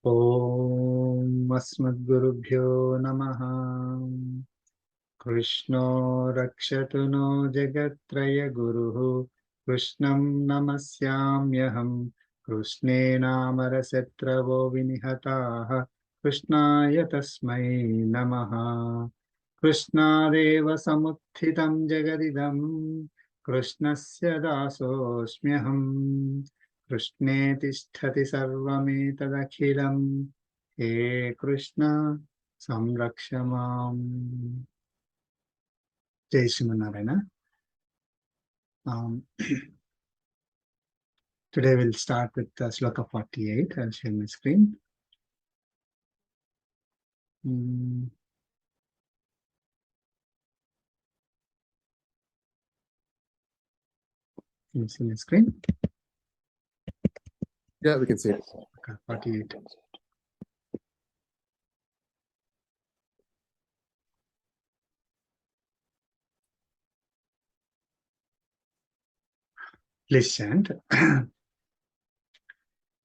Om Asmadgurubhyo Namaha. Krishno Rakshatu no Jagatraya Guruhu. Krishnam Namasyamyaham. Krishne Namarasetravo Vinihataha. Krishnaya Tasmai Namaha. Krishnadeva Samuthitam Jagadidam. Krishnasya Dasosmyaham. Krishne Tisthati Sarvametadakhilam. He Krishna Samrakshamam. Jai Srimanarayana. Today we'll start with Sloka 48. I'll share my screen. Can you see my screen? Yeah, we can see it. Okay, 48. Please chant.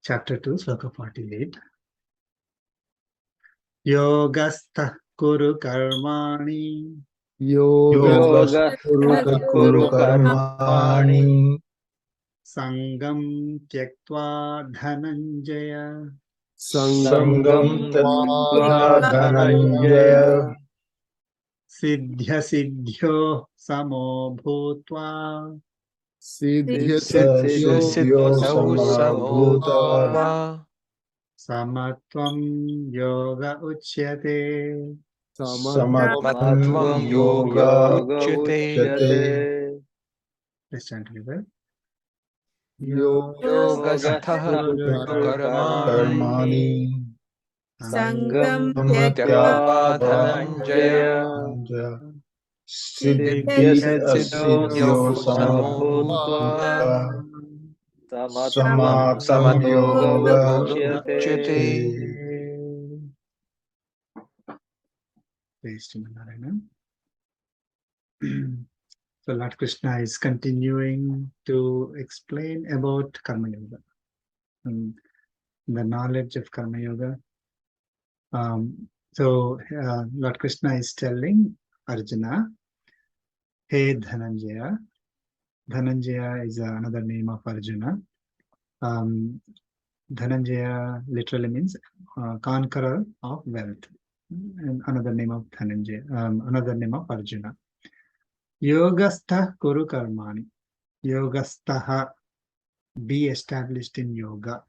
Chapter 2, Sloka 48. Yogastha Kuru Karmani. Yoga Kuru Karmani Sangam Tyaktva Dhananjaya. Sangam Tva Dhananjaya Siddhya Siddhyo Samo Bhutva. Siddhya Siddhyo Samabhuta Samatvam Yoga Uchyate. Samatvam Yoga Uchyate Let's chant together. Yogastha Karmani Sangam Tyaktva Dhananjaya Siddhya Siddhyo Samabhuta Samatvam Yoga Uchyate. Praise to Narayana. So Lord Krishna is continuing to explain about Karma Yoga and the knowledge of Karma Yoga. Lord Krishna is telling Arjuna, hey Dhananjaya. Dhananjaya is another name of Arjuna. Dhananjaya literally means conqueror of wealth. And another name of Dhananjaya, another name of Arjuna. Yogastha Kuru Karmani. Yogastaha, be established in yoga.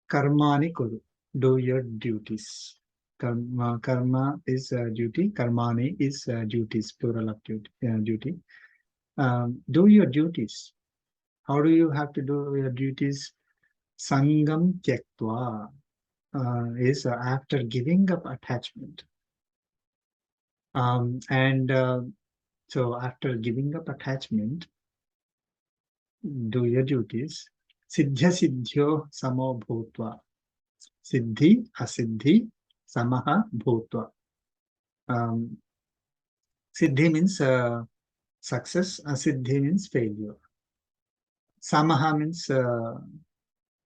Karmani Kuru, do your duties. Karma is duty. Karmani is duties, plural of duty. Do your duties. How do you have to do your duties? Sangam Tyaktva is after giving up attachment. So after giving up attachment, do your duties. Siddhya Siddhyo Samo Bhutva. Siddhi, Asiddhi, Samaha Bhutva. Siddhi means success, Asiddhi means failure. Samaha means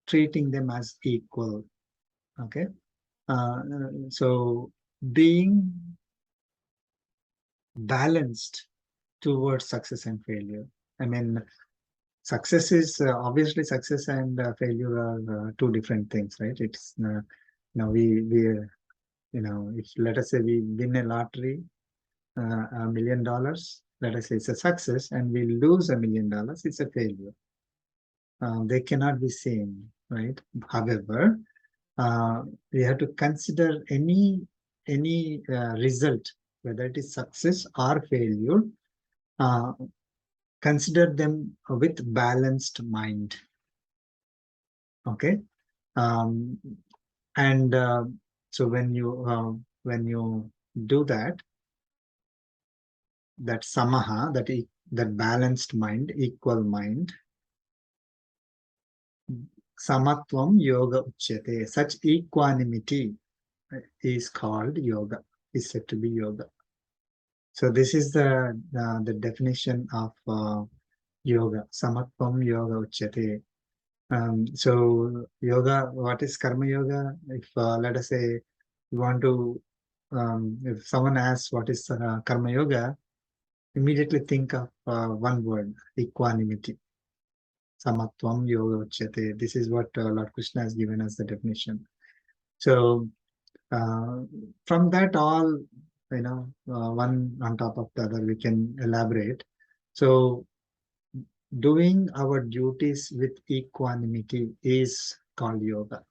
treating them as equal. Okay. So being balanced towards success and failure. I mean, success is obviously success and failure are two different things, right? It's if let us say we win a lottery, $1 million, let us say it's a success, and we lose $1 million, it's a failure. They cannot be same, right? However, we have to consider any result, whether it is success or failure, consider them with balanced mind. Okay, so when you do that samaha, that balanced mind, equal mind, samatvam yoga uchyate, such equanimity is called yoga, is said to be yoga. So this is the definition of yoga. Samatvam yoga uchyate. So yoga, what is karma yoga? If let us say you want to, if someone asks what is karma yoga, immediately think of one word: equanimity. Samatvam yoga uchyate. This is what Lord Krishna has given us the definition. So from that, all one on top of the other, we can elaborate. So doing our duties with equanimity is called yoga.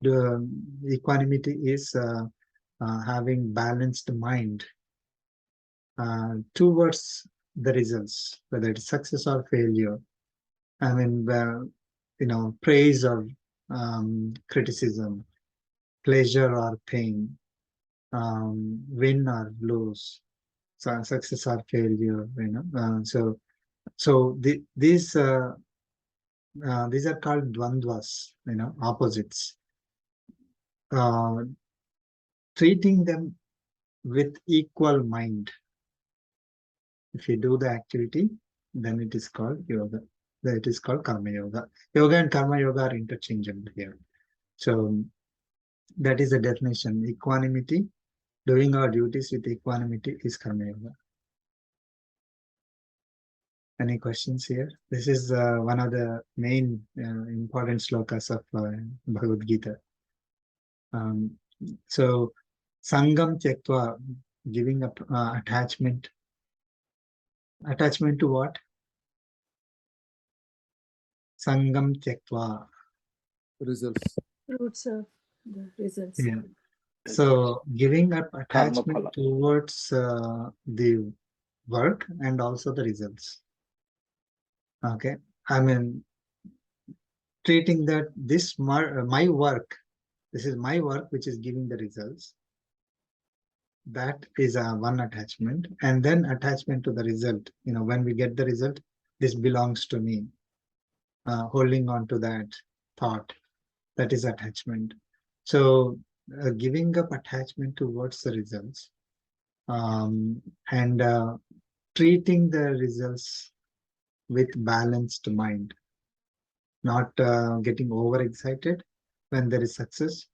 The equanimity is having balanced mind towards the results, whether it's success or failure. I mean, praise or criticism, pleasure or pain, win or lose, success or failure. So these are called dvandvas, opposites. Treating them with equal mind. If you do the activity, then it is called yoga. Then it is called karma yoga. Yoga and karma yoga are interchangeable here. So that is the definition. Equanimity, doing our duties with equanimity is karma yoga. Any questions here? This is one of the main important slokas of Bhagavad Gita. So sangam tyaktva, giving up attachment. Attachment to what? Sangam tyaktva. Results. Fruits of the results. Yeah. So giving up attachment phala. towards the work and also the results. Okay. I mean, treating that this my work, this is my work which is giving the results. That is one attachment, and then attachment to the result. When we get the result, this belongs to me. Holding on to that thought, that is attachment. So giving up attachment towards the results, and treating the results with balanced mind, not getting overexcited when there is success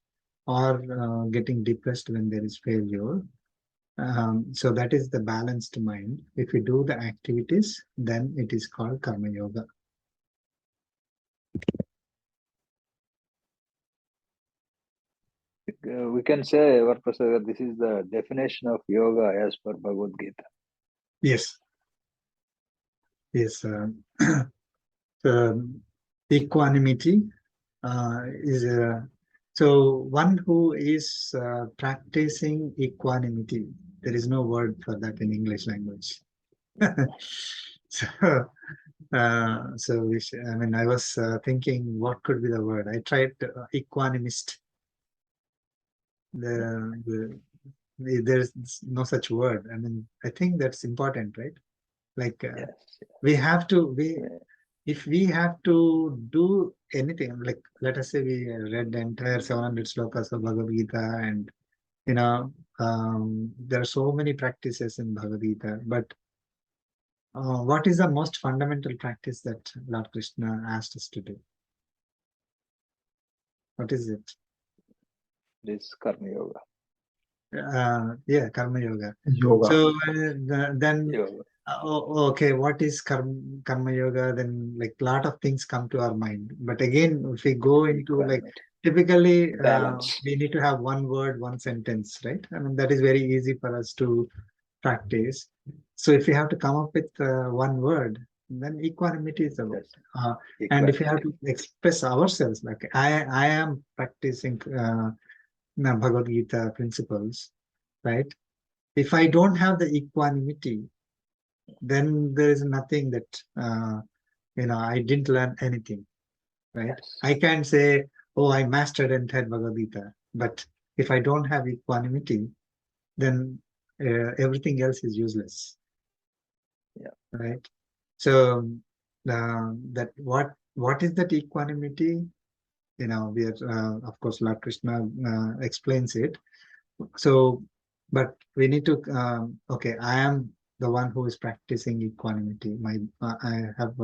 or getting depressed when there is failure. So that is the balanced mind. If we do the activities, then it is called karma yoga. We can say, Varaprasad, this is the definition of yoga as per Bhagavad Gita. Yes. Yes. Equanimity is so one who is practicing equanimity. There is no word for that in English language. So, I was thinking what could be the word. I tried equanimist. There's no such word. I mean, I think that's important, right? Like Yes. we have to if we have to do anything, like let us say we read the entire 700 slokas of Bhagavad Gita, and there are so many practices in Bhagavad Gita, but what is the most fundamental practice that Lord Krishna asked us to do? What is it? This karma yoga. Yeah, karma yoga. Yoga. So then Yoga. okay, what is karma yoga? Then like a lot of things come to our mind. But again, if we go into like Equanimity. typically Balance. we need to have one word, one sentence, right? I mean, that is very easy for us to practice. So if we have to come up with one word, then equanimity is the word. Yes. And if we have Equanimity. to express ourselves, like I am practicing Bhagavad Gita principles, right? If I don't have the equanimity, then there is nothing that I didn't learn anything, right? Yes. I can say, oh, I mastered entire Bhagavad Gita, but if I don't have equanimity, then everything else is useless. Yeah. Right. So that what is that equanimity? We are of course Lord Krishna explains it. So, but we need to okay, I am the one who is practicing equanimity. I have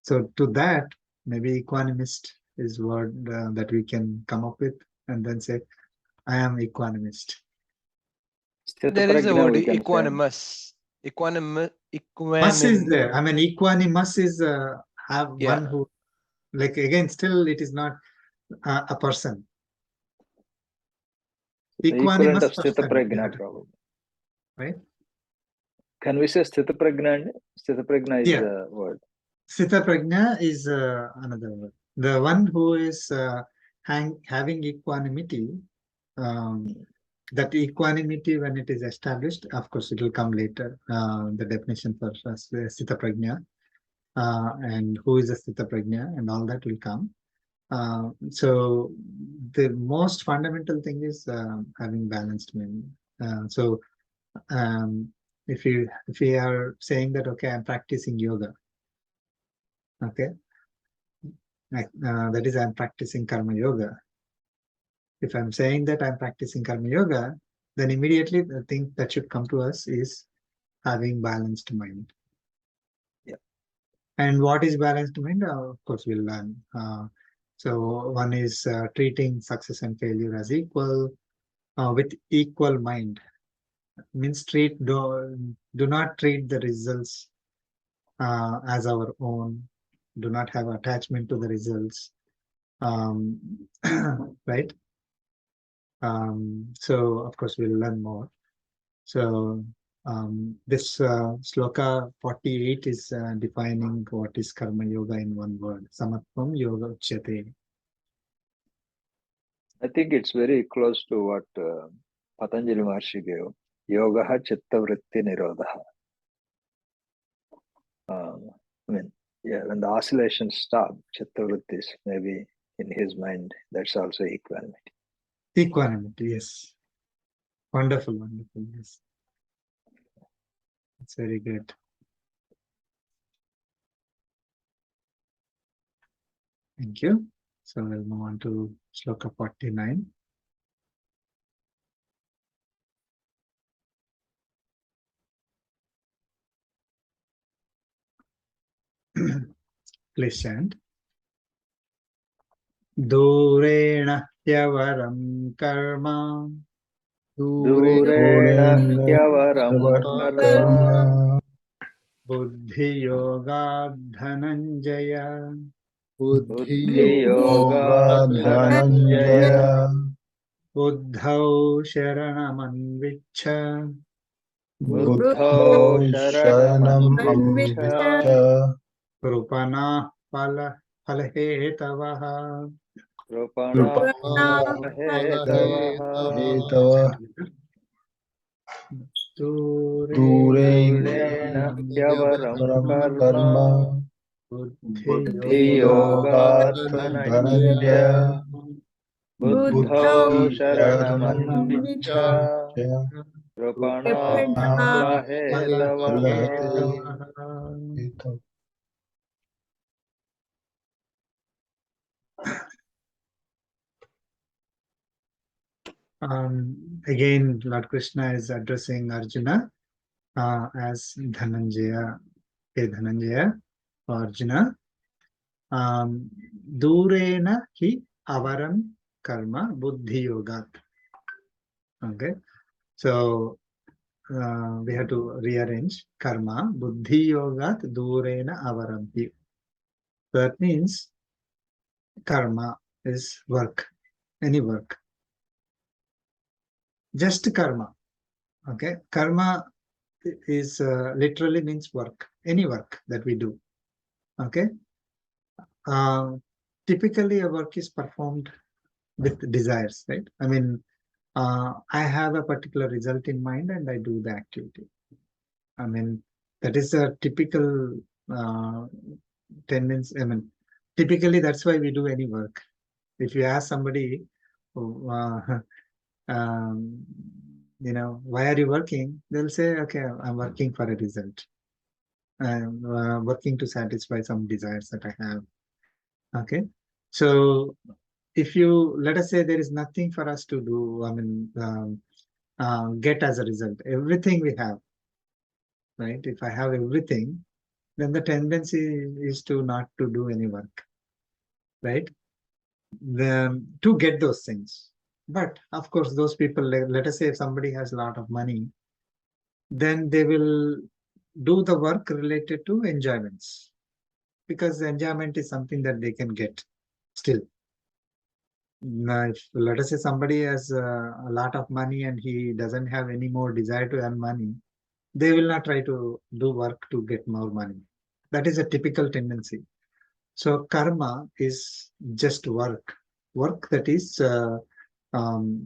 So to that, maybe equanimist is word that we can come up with, and then say, I am equanimist. There is a Sthitaprajna word we can say. equanimous. Equanimous. Mus is there. I mean, equanimous is have Yeah. one who, like, again, still it is not a person. The equivalent Equanimous of person, Sthitaprajna probably. right? Can we say Sthitaprajna? Sthitaprajna is Yeah. the word. Sthita prajna is another word. The one who is having equanimity, that equanimity, when it is established, of course, it will come later, the definition for Sthita prajna, and who is a Sthita prajna, and all that will come. So the most fundamental thing is having balanced mind. So if we are saying that, okay, I'm practicing yoga, okay, that is, I'm practicing karma yoga. If I'm saying that I'm practicing karma yoga, then immediately the thing that should come to us is having balanced mind. Yeah. And what is balanced mind? Of course, we'll learn. So one is treating success and failure as equal, with equal mind. Means do not treat the results as our own. Do not have attachment to the results. Right? So of course we'll learn more. So this sloka 48 is defining what is karma yoga in one word. Samatvam yoga uchyate. I think it's very close to what Patanjali Maharshi gave. Yogaha chitta vritti nirodha. I mean, yeah, when the oscillations stop, chitta vrittis, maybe in his mind, that's also equanimity. Equanimity, yes. Wonderful, wonderful, yes. It's very good. Thank you. So we'll move on to sloka 49. Please chant. Durena hyavaram karma. Durena hyavaram karma. Buddhi yoga dhananjaya. Buddhi yoga dhananjaya. Buddhau sharamanvichcha. Buddhau sharamanvichcha. Krupana palahetavaha. Krupana hetavaha. Durena hyavaram karma. Buddhi yoga dhananjaya. Buddhau sharamanvichcha. Krupana palahetavaha. Again, Lord Krishna is addressing Arjuna as Dhananjaya. Hey Dhananjaya, Arjuna. Durena hi avaram karma buddhi yogat. Okay, so we have to rearrange karma buddhi yogat durena avaram hi. That means karma is work, any work. Just karma. Okay, karma is literally means work, any work that we do. Okay, typically a work is performed with desires, right? I mean, I have a particular result in mind and I do the activity. I mean, that is a typical tendency. I mean, typically that's why we do any work. If you ask somebody, why are you working? They'll say, okay, I'm working for a result. I'm working to satisfy some desires that I have. Okay, so if you, let us say there is nothing for us to do, I mean, get as a result, everything we have, right? If I have everything, then the tendency is to not to do any work, right? To get those things. But of course, those people, let us say if somebody has a lot of money, then they will do the work related to enjoyments, because the enjoyment is something that they can get still. Now, if let us say somebody has a lot of money and he doesn't have any more desire to earn money, they will not try to do work to get more money. That is a typical tendency. So karma is just work that is um,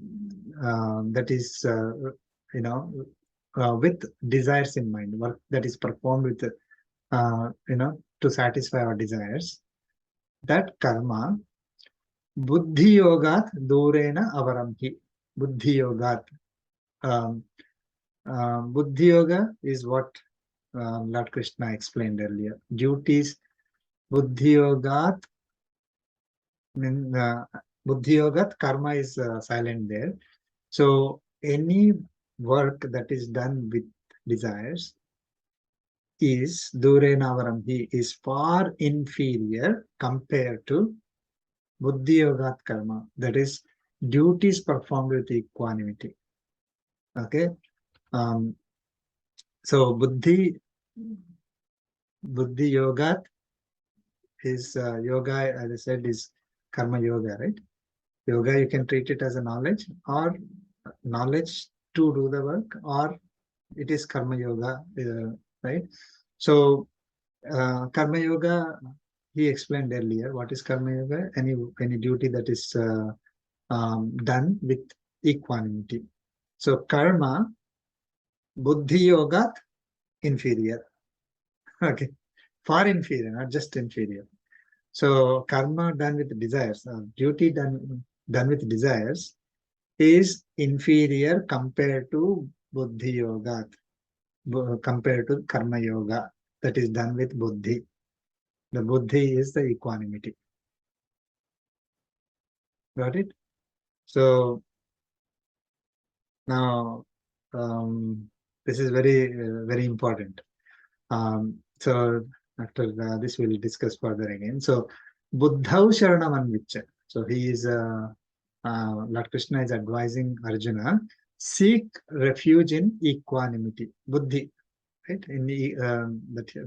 you know with desires in mind, work that is performed with to satisfy our desires. That karma, buddhi yogat durena avaramhi. Buddhi yogat. Um, Buddhi yoga is what Lord Krishna explained earlier. Duties, buddhi yogat. Buddhi yogat, karma is silent there. So any work that is done with desires is durena avaramhi, is far inferior compared to buddhi yogat karma, that is duties performed with equanimity. Okay. So buddhi yogat is yoga, as I said, is karma yoga, right? Yoga, you can treat it as a knowledge, or knowledge to do the work, or it is karma yoga, right? So karma yoga, he explained earlier. What is karma yoga? Any duty that is done with equanimity. So karma, buddhi yoga, inferior. Okay, far inferior, not just inferior. So karma done with desires, duty done with desires is inferior compared to buddhi yoga, compared to karma yoga that is done with buddhi. The buddhi is the equanimity. Got it? So now this is very important. So after this we'll discuss further again. So Buddhau Sharanam Anvicha. So he is Lord Krishna is advising Arjuna, seek refuge in equanimity, buddhi, right? In the,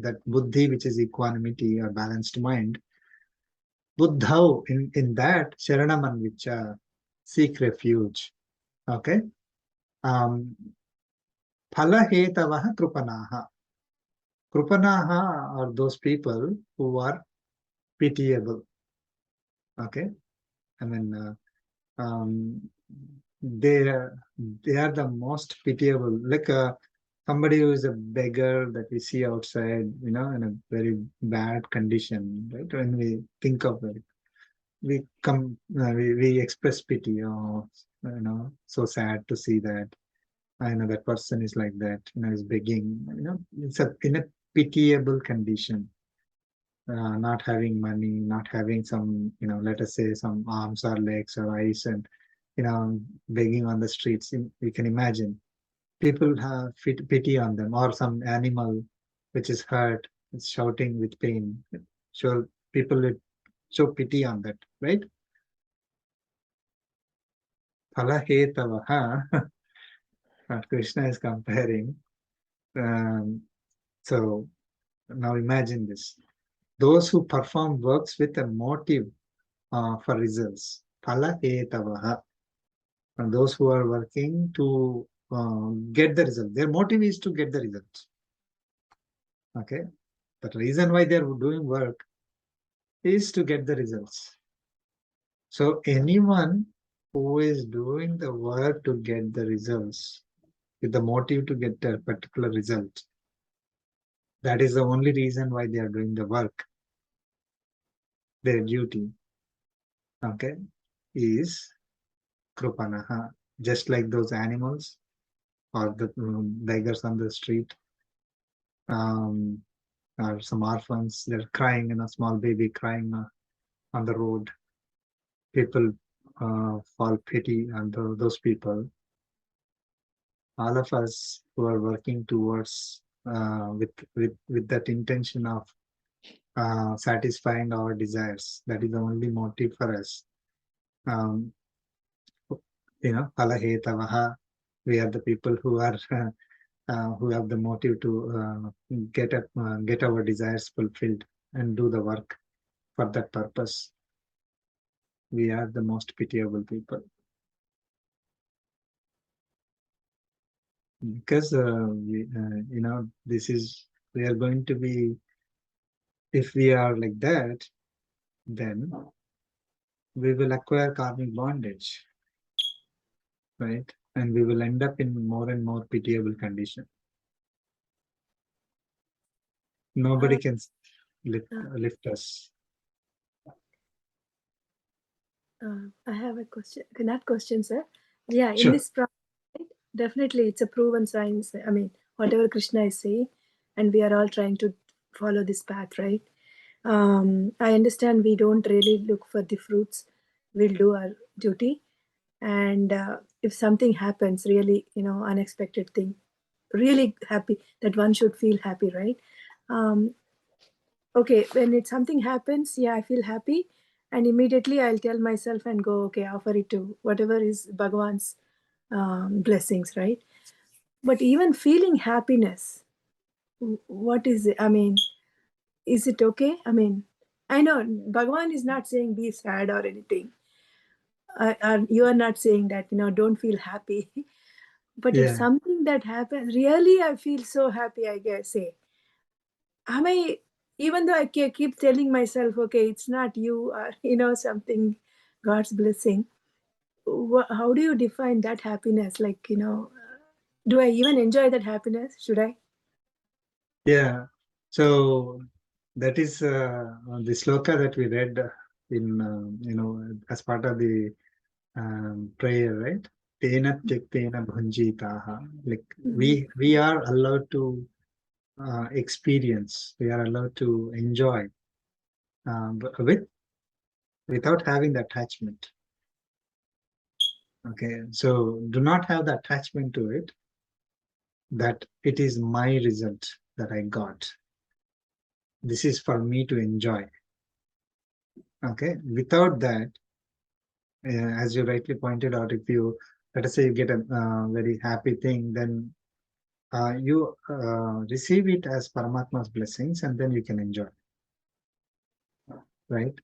that buddhi, which is equanimity or balanced mind. Buddhau, in that Sharanam Anvicha, seek refuge. Okay. Phalahetavaha krupanaha. Krupanaha are those people who are pitiable. Okay. I mean, they are the most pitiable. Like somebody who is a beggar that we see outside, in a very bad condition, right? When we think of it, we express pity. Oh, so sad to see that. I know that person is like that. Is begging. It's in a pitiable condition. Not having money, not having some, let us say some arms or legs or eyes, and begging on the streets. You can imagine people have pity on them, or some animal which is hurt, is shouting with pain. So people would show pity on that, right? Phalahetavaha, what Krishna is comparing. So now imagine this. Those who perform works with a motive for results. Phalahetavaha. And those who are working to get the result. Their motive is to get the result. Okay. The reason why they are doing work is to get the results. So anyone who is doing the work to get the results with the motive to get a particular result, that is the only reason why they are doing the work. Their duty, okay, is krupanaha. Just like those animals or the beggars on the street, or some orphans, they're crying, small baby crying on the road. People fall pity on those people. All of us who are working towards with that intention of satisfying our desires. That is the only motive for us. Palahetavaha, we are the people who are who have the motive to get our desires fulfilled and do the work for that purpose. We are the most pitiable people. Because we are going to be, if we are like that, then we will acquire karmic bondage, right? And we will end up in more and more pitiable condition. Nobody can lift us. I have a question. Not question, sir. Yeah, Sure. in this process, definitely it's a proven science. I mean, whatever Krishna is saying, and we are all trying to follow this path, right? I understand we don't really look for the fruits. We'll do our duty. And if something happens, really, unexpected thing, really happy, that one should feel happy, right? Okay, when something happens, yeah, I feel happy, and immediately I'll tell myself and go, okay, offer it to whatever is Bhagavan's blessings, right? But even feeling happiness, what is it? I mean, is it okay? I mean, I know Bhagavan is not saying be sad or anything. You are not saying that, don't feel happy. But if Yeah. something that happens, really, I feel so happy, I guess, say, am I, even though I keep telling myself, okay, it's not you, or, something, God's blessing, how do you define that happiness? Like, do I even enjoy that happiness? Should I? Yeah. So that is the sloka that we read in, as part of the prayer, right? Tena tyaktena bhunjitaha. Like we are allowed to experience, we are allowed to enjoy without having the attachment. Okay, so do not have the attachment to it, that it is my result that I got. This is for me to enjoy. Okay, without that, as you rightly pointed out, if you, let us say you get a very happy thing, then you receive it as Paramatma's blessings, and then you can enjoy, right?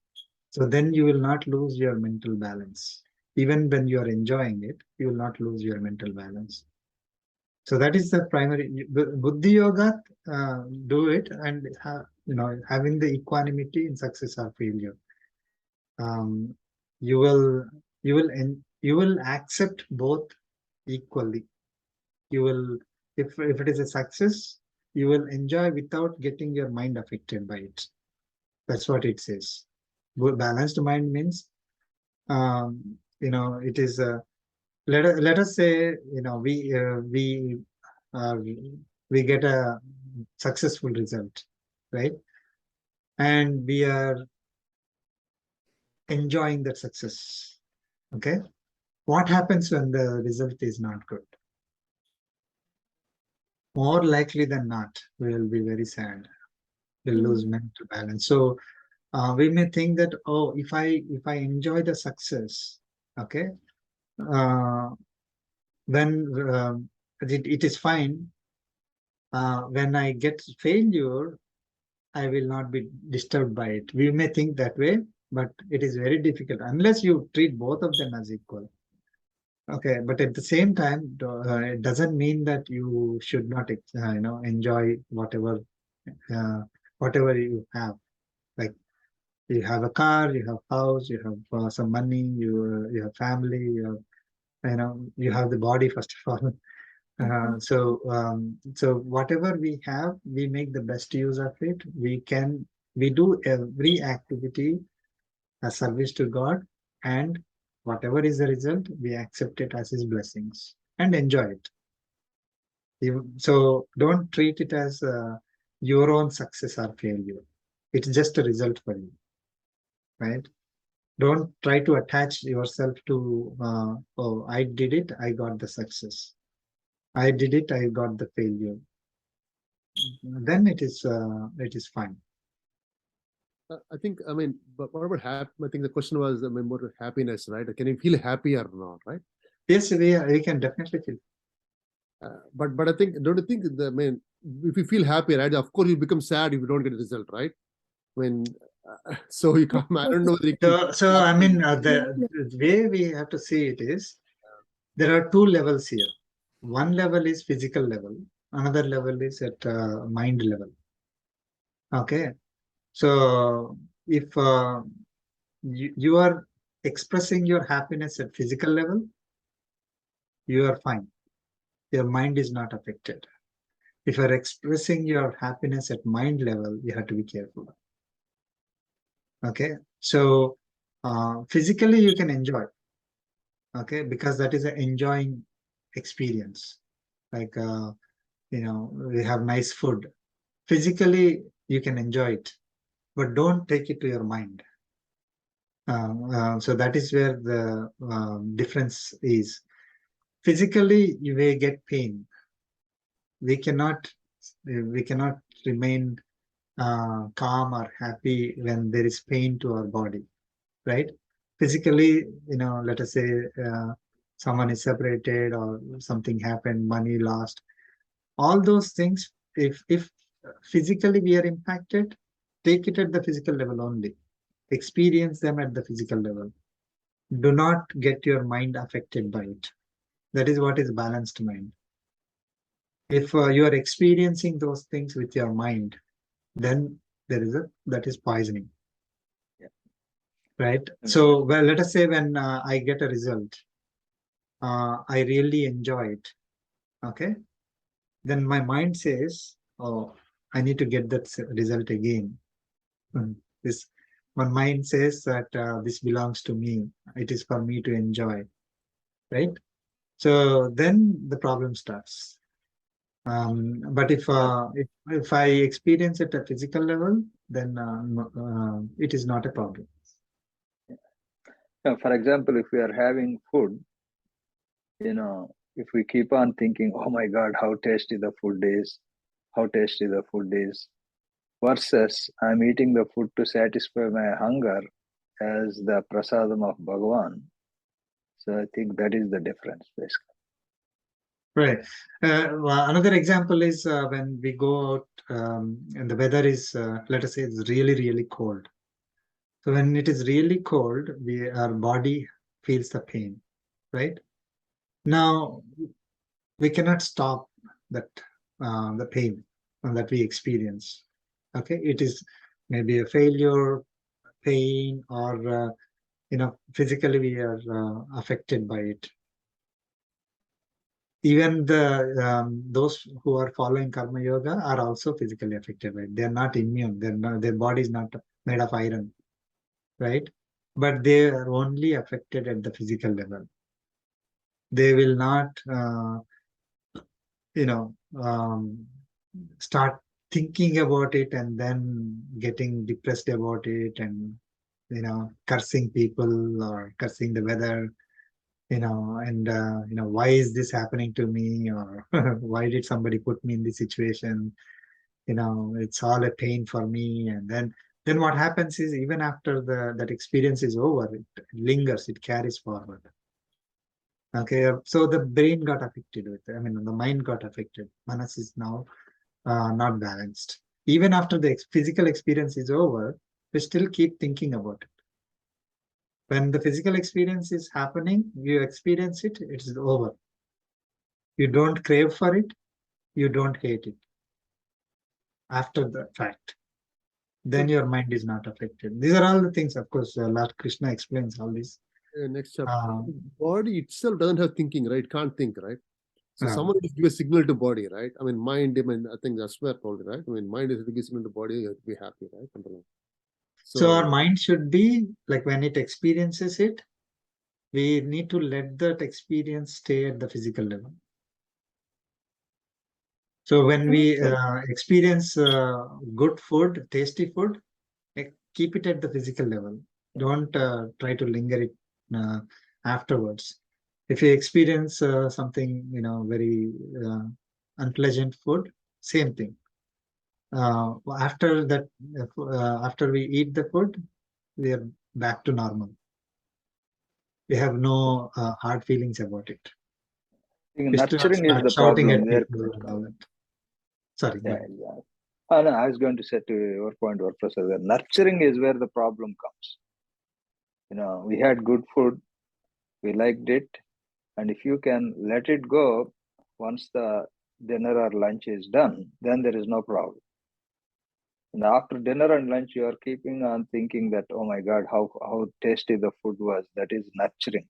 So then you will not lose your mental balance. Even when you are enjoying it, you will not lose your mental balance. So that is the primary Buddhi Yoga. Do it, and having the equanimity in success or failure. You will accept both equally. You will, if it is a success, you will enjoy without getting your mind affected by it. That's what it says. Balanced mind means, it is let us say, we get a successful result, right? And we are enjoying that success. Okay, what happens when the result is not good? More likely than not, we will be very sad. We'll lose mental balance. So we may think that, oh, if I enjoy the success, okay, then it is fine. When I get failure, I will not be disturbed by it. We may think that way, but it is very difficult unless you treat both of them as equal. Okay, but at the same time, it doesn't mean that you should not, enjoy whatever you have. Like, you have a car, you have house, you have some money, you have family, you have the body, first of all. So whatever we have, we make the best use of it. We do every activity as service to God, and whatever is the result, we accept it as His blessings and enjoy it. So don't treat it as your own success or failure. It's just a result for you, right? Don't try to attach yourself to, oh, I did it, I got the success. I did it, I got the failure. then it is fine. I think, I mean, but what about happy? I think the question was, I mean, more happiness, right? Can you feel happy or not, right? Yes, we can definitely feel. But I think, don't you think, I mean, if you feel happy, right, of course you become sad if you don't get a result, right? I mean, so you can't, I don't know. So I mean, the way we have to see it is, there are two levels here. One level is physical level. Another level is at mind level. Okay. So if you are expressing your happiness at physical level, you are fine. Your mind is not affected. If you are expressing your happiness at mind level, you have to be careful. Okay. So physically you can enjoy. Okay, because that is an enjoying experience. Like we have nice food. Physically you can enjoy it, but don't take it to your mind. So that is where the difference is. Physically you may get pain. We cannot remain calm or happy when there is pain to our body, right? Physically, let us say someone is separated or something happened, money lost, all those things. If physically we are impacted, take it at the physical level only. Experience them at the physical level. Do not get your mind affected by it. That is what is balanced mind. If you are experiencing those things with your mind, then that is poisoning. Yeah. Right. So, well, let us say when I get a result, I really enjoy it. Okay. Then my mind says, oh, I need to get that result again. This, my mind says that this belongs to me. It is for me to enjoy. Right. So then the problem starts. But if I experience it at physical level, then it is not a problem. For example, if we are having food, if we keep on thinking, oh my God, how tasty the food is, versus I'm eating the food to satisfy my hunger as the prasadam of Bhagavan. So I think that is the difference, basically. Right. Another example is when we go out and the weather is, let us say, it's really, really cold. So when it is really cold, our body feels the pain, right? Now, we cannot stop that the pain that we experience. Okay, it is maybe a failure, pain, or physically we are affected by it. Even those who are following karma yoga are also physically affected by it. They are not immune. Their body is not made of iron, right? But they are only affected at the physical level. They will not, start thinking about it and then getting depressed about it and cursing people or cursing the weather. Why is this happening to me, or why did somebody put me in this situation? It's all a pain for me. And then what happens is, even after that experience is over, it lingers, it carries forward. Okay, so the brain got affected with it. I mean, the mind got affected. Manas is now not balanced. Even after the physical experience is over, we still keep thinking about it. When the physical experience is happening, you experience it, it's over. You don't crave for it, you don't hate it. After the fact, then your mind is not affected. These are all the things, of course, Lord Krishna explains all this. Next chapter. Body itself doesn't have thinking, right? It can't think, right? So someone will give a signal to body, right? I mean, mind, I think that's where probably, right? I mean, mind is to give signal to body, you have to be happy, right? So our mind should be like, when it experiences it, we need to let that experience stay at the physical level. So when we experience good food, tasty food, keep it at the physical level. Don't try to linger it afterwards. If you experience something, very unpleasant food, same thing. after that, after we eat the food, we are back to normal. We have no hard feelings about it. I think We still nurturing is start the shouting problem at where people and all that. Sorry. go yeah, ahead. yeah. Oh, no, I was going to say to your point, Varaprasad, that nurturing is where the problem comes. We had good food, we liked it, and if you can let it go once the dinner or lunch is done, then there is no problem. And after dinner and lunch, you are keeping on thinking that, oh my God, how tasty the food was. That is nurturing.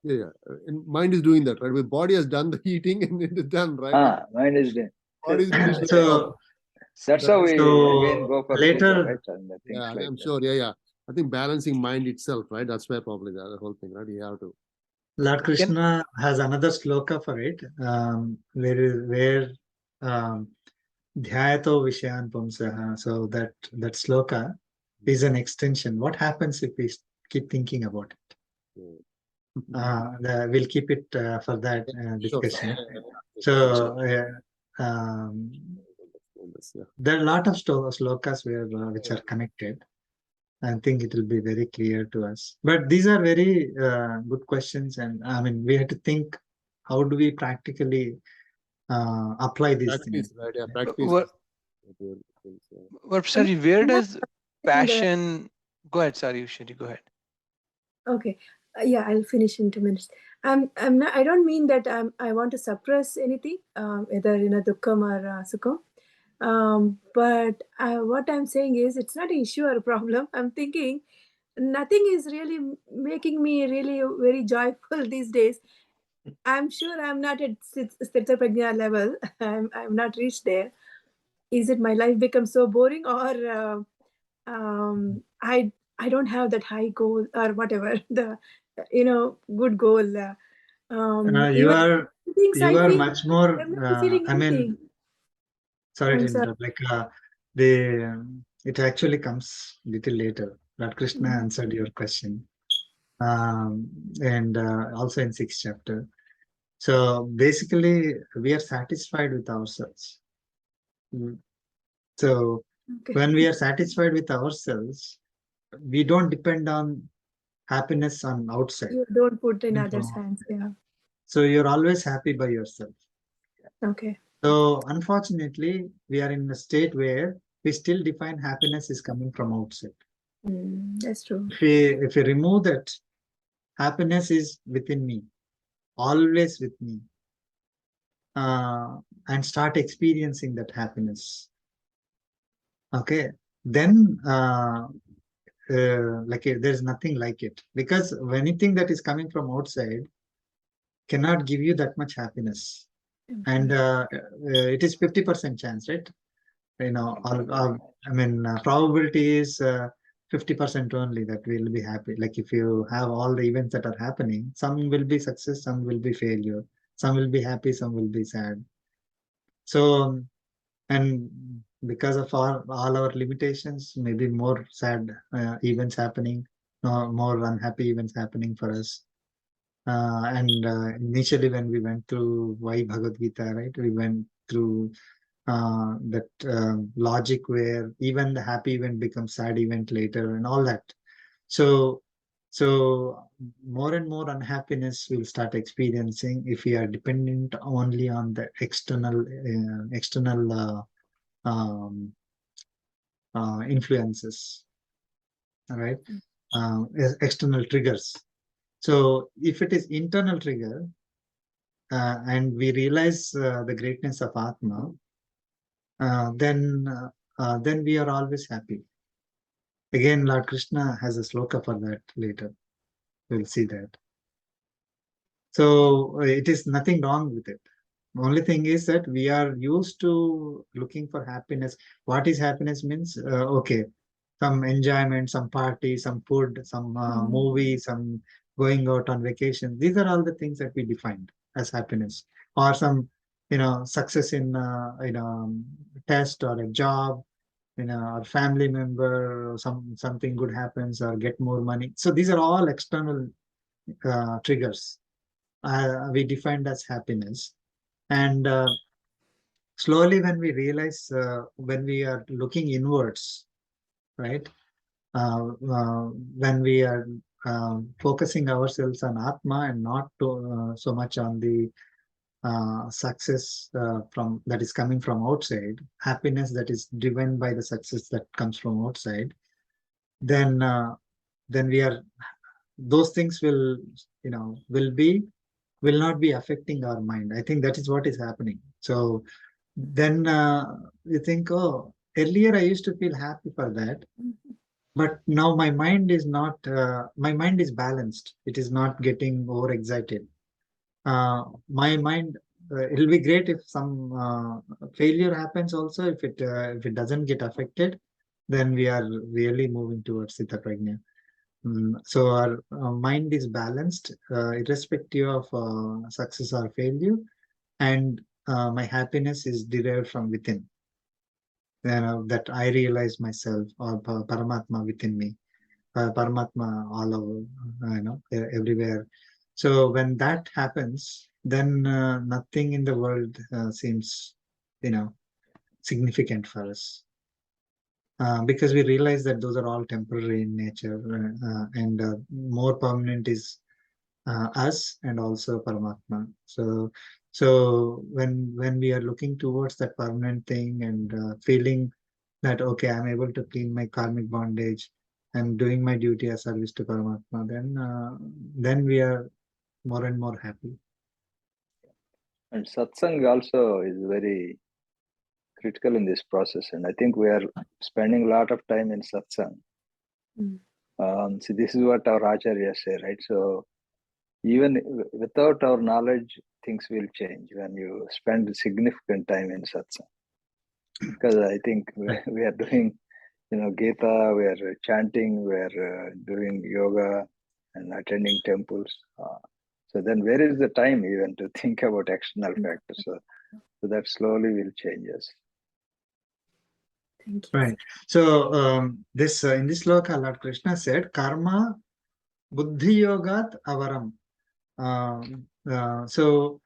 Yeah. And mind is doing that, right? The body has done the eating and it is done, right? Mind is doing. Body is doing the So, job. That's how we again so go for pizza, later, right? And things Yeah, like I'm that. sure. Yeah. I think balancing mind itself, right? That's where probably the whole thing, right? You have to. Lord Krishna has another sloka for it, where dhyato vishayan pumsaha. So that sloka is an extension. What happens if we keep thinking about it? We'll keep it for that discussion. So there are a lot of slokas which are connected. I think it will be very clear to us. But these are very good questions, and I mean, we have to think: how do we practically apply these things? Practice, right? Yeah, practice. Varaprasad, where does And, passion? Go ahead, sorry, Ushari, go ahead. okay. Yeah, I'll finish in 2 minutes. I'm not. I don't mean that I want to suppress anything, either dukkham or sukham. But what I'm saying is, it's not an issue or a problem. I'm thinking nothing is really making me really very joyful these days. I'm sure I'm not at Sthita Prajna level. I'm not reached there. Is it my life becomes so boring, or I don't have that high goal or whatever the good goal. You Even are things I feel much more. I'm not feeling I mean, anything. sorry to I'm sorry. interrupt. Like it actually comes little later. Lord Krishna answered your question, and also in 6th chapter. So basically, we are satisfied with ourselves. So Okay. when we are satisfied with ourselves, we don't depend on happiness on outside. You don't put in others' hands. Yeah. So you're always happy by yourself. Okay. So unfortunately, we are in a state where we still define happiness is coming from outside. That's true. If we remove that, happiness is within me, always with me, and start experiencing that happiness. Okay, then there's nothing like it, because anything that is coming from outside cannot give you that much happiness, and it is 50% chance, right? Probability is 50% only that we'll be happy. Like if you have all the events that are happening, some will be success, some will be failure, some will be happy, some will be sad. So, and because of all our limitations, maybe more sad events happening, more unhappy events happening for us. And initially when we went through why Bhagavad Gita, right, we went through that logic where even the happy event becomes sad event later and all that. So more and more unhappiness we'll start experiencing if we are dependent only on the external influences, all right, external triggers. So if it is internal trigger, and we realize the greatness of Atma, then we are always happy. Again, Lord Krishna has a sloka for that later. We'll see that. So it is nothing wrong with it. The only thing is that we are used to looking for happiness. What is happiness means? Okay, some enjoyment, some party, some food, some movie, some going out on vacation. These are all the things that we defined as happiness, or some success in test or a job, our family member, or something good happens, or get more money. So these are all external triggers we defined as happiness. And slowly when we realize, when we are looking inwards, right? When we are focusing ourselves on Atma and not so much on the success from that is coming from outside, happiness that is driven by the success that comes from outside, then we are, those things will, will not be affecting our mind. I think that is what is happening. So then you think, oh, earlier I used to feel happy for that, but now my mind is not, my mind is balanced. It is not getting overexcited. My mind, it'll be great if some failure happens also. If it doesn't get affected, then we are really moving towards Sita Prajna. So our mind is balanced, irrespective of success or failure, and my happiness is derived from within. That I realize myself, or Paramatma within me, Paramatma all over, everywhere. So when that happens, then nothing in the world seems, significant for us. Because we realize that those are all temporary in nature, and more permanent is us and also Paramatma. So when we are looking towards that permanent thing and feeling that, okay, I'm able to clean my karmic bondage, I'm doing my duty as service to Paramatma, then we are more and more happy. And satsang also is very critical in this process, and I think we are spending a lot of time in satsang. So this is what our acharyas say, right? So even without our knowledge, things will change when you spend significant time in satsang. Because I think we are doing, Gita, we are chanting, we are doing yoga and attending temples. So then where is the time even to think about external factors? So that slowly will change us. Thank you. Right. So this in this sloka, Lord Krishna said, "Karma buddhi yogat avaram." So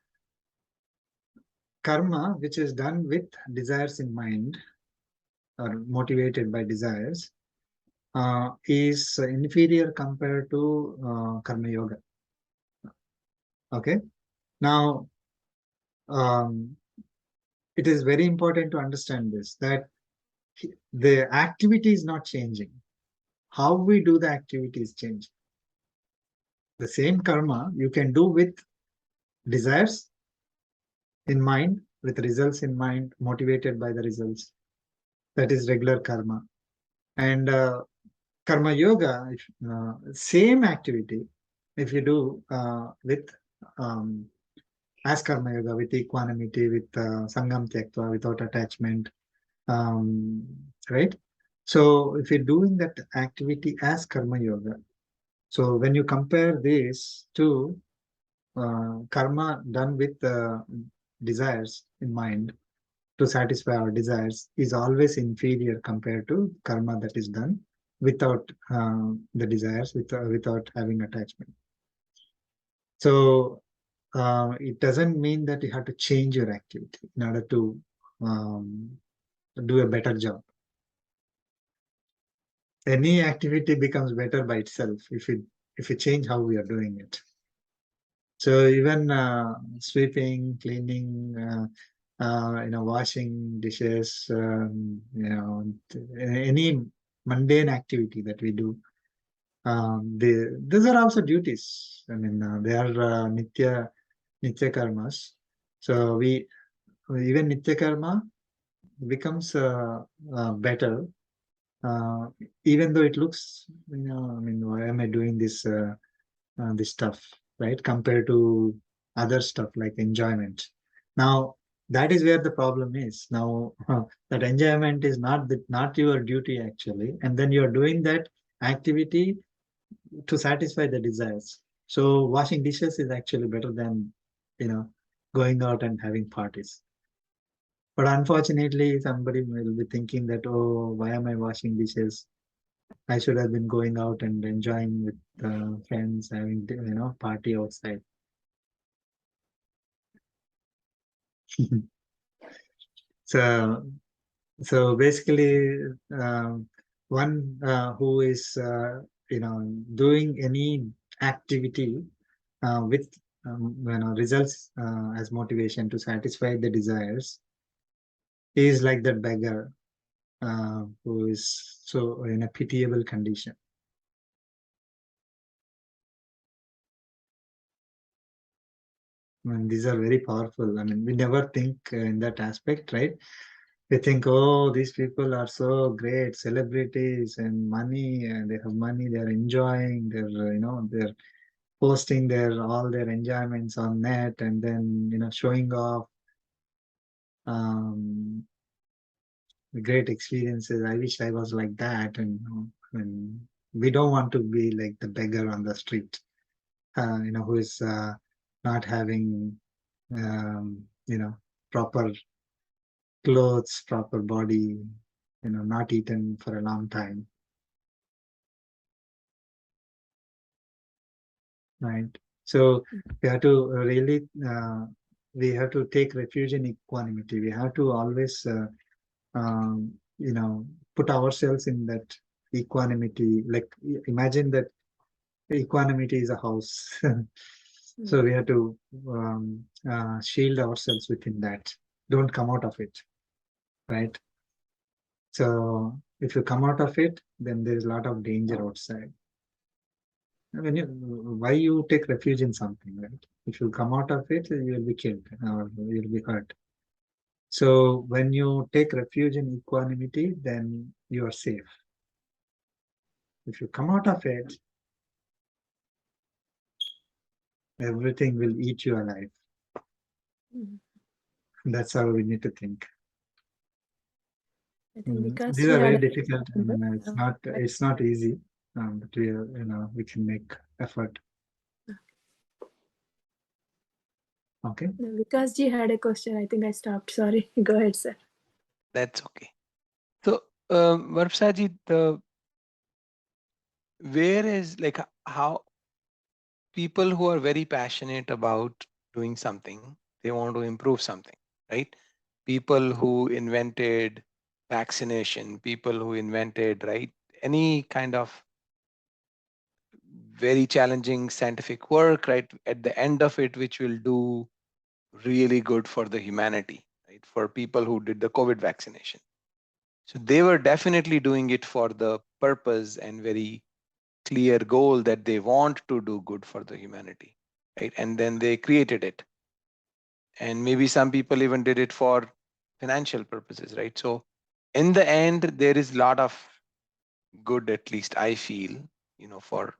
karma, which is done with desires in mind or motivated by desires, is inferior compared to karma yoga. Okay. Now, it is very important to understand this, that the activity is not changing. How we do the activity is changing. The same karma you can do with desires in mind, with results in mind, motivated by the results. That is regular karma. And karma yoga, same activity, if you do with as karma yoga, with equanimity, with sangam tyaktva, without attachment, right? So if you're doing that activity as karma yoga, so when you compare this to karma done with desires in mind to satisfy our desires, is always inferior compared to karma that is done without the desires, without having attachment. So it doesn't mean that you have to change your activity in order to do a better job. Any activity becomes better by itself if you change how we are doing it. So even sweeping, cleaning, washing dishes, any mundane activity that we do, these are also duties. I mean, they are nitya karmas. So even nitya karma becomes better, even though it looks, I mean, why am I doing this this stuff, right? Compared to other stuff like enjoyment. Now that is where the problem is. Now that enjoyment is not your duty actually, and then you are doing that activity to satisfy the desires. So washing dishes is actually better than, going out and having parties. But unfortunately, somebody will be thinking that, oh, why am I washing dishes? I should have been going out and enjoying with friends, having, party outside. So basically, one who is doing any activity with results as motivation to satisfy the desires is like that beggar who is so in a pitiable condition. And these are very powerful. I mean, we never think in that aspect, right? We think, oh, these people are so great, celebrities and money, and they have money, they're enjoying, they're posting all their enjoyments on net, and then showing off the great experiences. I wish I was like that, and we don't want to be like the beggar on the street, who is not having proper clothes, proper body, not eaten for a long time. Right. So we have to really, we have to take refuge in equanimity. We have to always, put ourselves in that equanimity. Like imagine that equanimity is a house. So we have to shield ourselves within that. Don't come out of it. Right. So if you come out of it, then there is a lot of danger outside. Why you take refuge in something, right? If you come out of it, you will be killed or you will be hurt. So when you take refuge in equanimity, then you are safe. If you come out of it, everything will eat you alive. That's how we need to think. I think because these we are very had difficult. It's not easy, but we can make effort. Okay. Because Ji had a question, I think I stopped. Sorry. Go ahead, sir. That's okay. So, Varaprasad ji, where is like how people who are very passionate about doing something, they want to improve something, right? People who invented vaccination, people who invented, right, any kind of very challenging scientific work, right, at the end of it, which will do really good for the humanity, right, for people who did the COVID vaccination. So they were definitely doing it for the purpose and very clear goal that they want to do good for the humanity, right? And then they created it. And maybe some people even did it for financial purposes, right? So in the end, there is a lot of good, at least I feel, for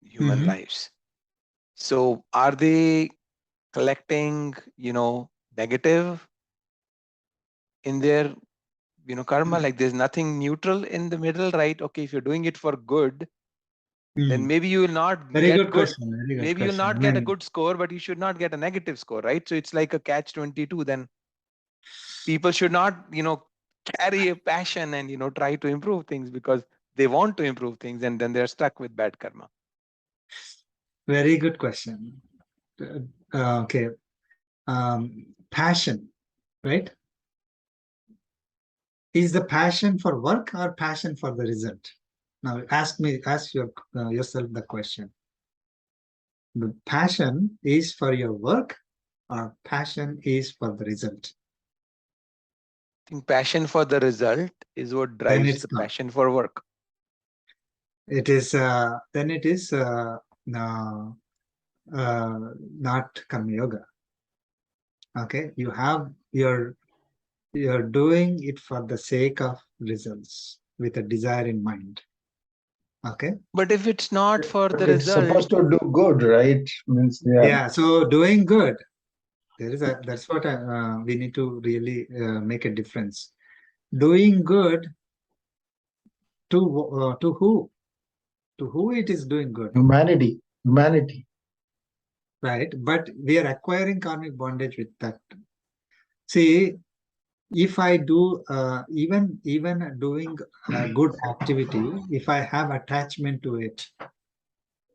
human lives. So are they collecting, negative in their, karma? Like there's nothing neutral in the middle, right? Okay, if you're doing it for good, then maybe you will not Very get good question. Very good maybe you'll question. not get a good score, but you should not get a negative score, right? So it's like a catch-22. Then people should not, carry a passion and, try to improve things because they want to improve things and then they're stuck with bad karma. Very good question. Okay. Passion, right? Is the passion for work or passion for the result? Now ask yourself the question. The passion is for your work or passion is for the result? I think passion for the result is what drives the passion for work. It is then it is not karma yoga. Okay, you're doing it for the sake of results with a desire in mind. Okay, but if it's not for the it's result, supposed to do good, right? Means yeah. So doing good, that's what we need to really make a difference. Doing good to who? To who it is doing good? humanity. Right, but we are acquiring karmic bondage with that. See, if I do even doing a good activity, if I have attachment to it,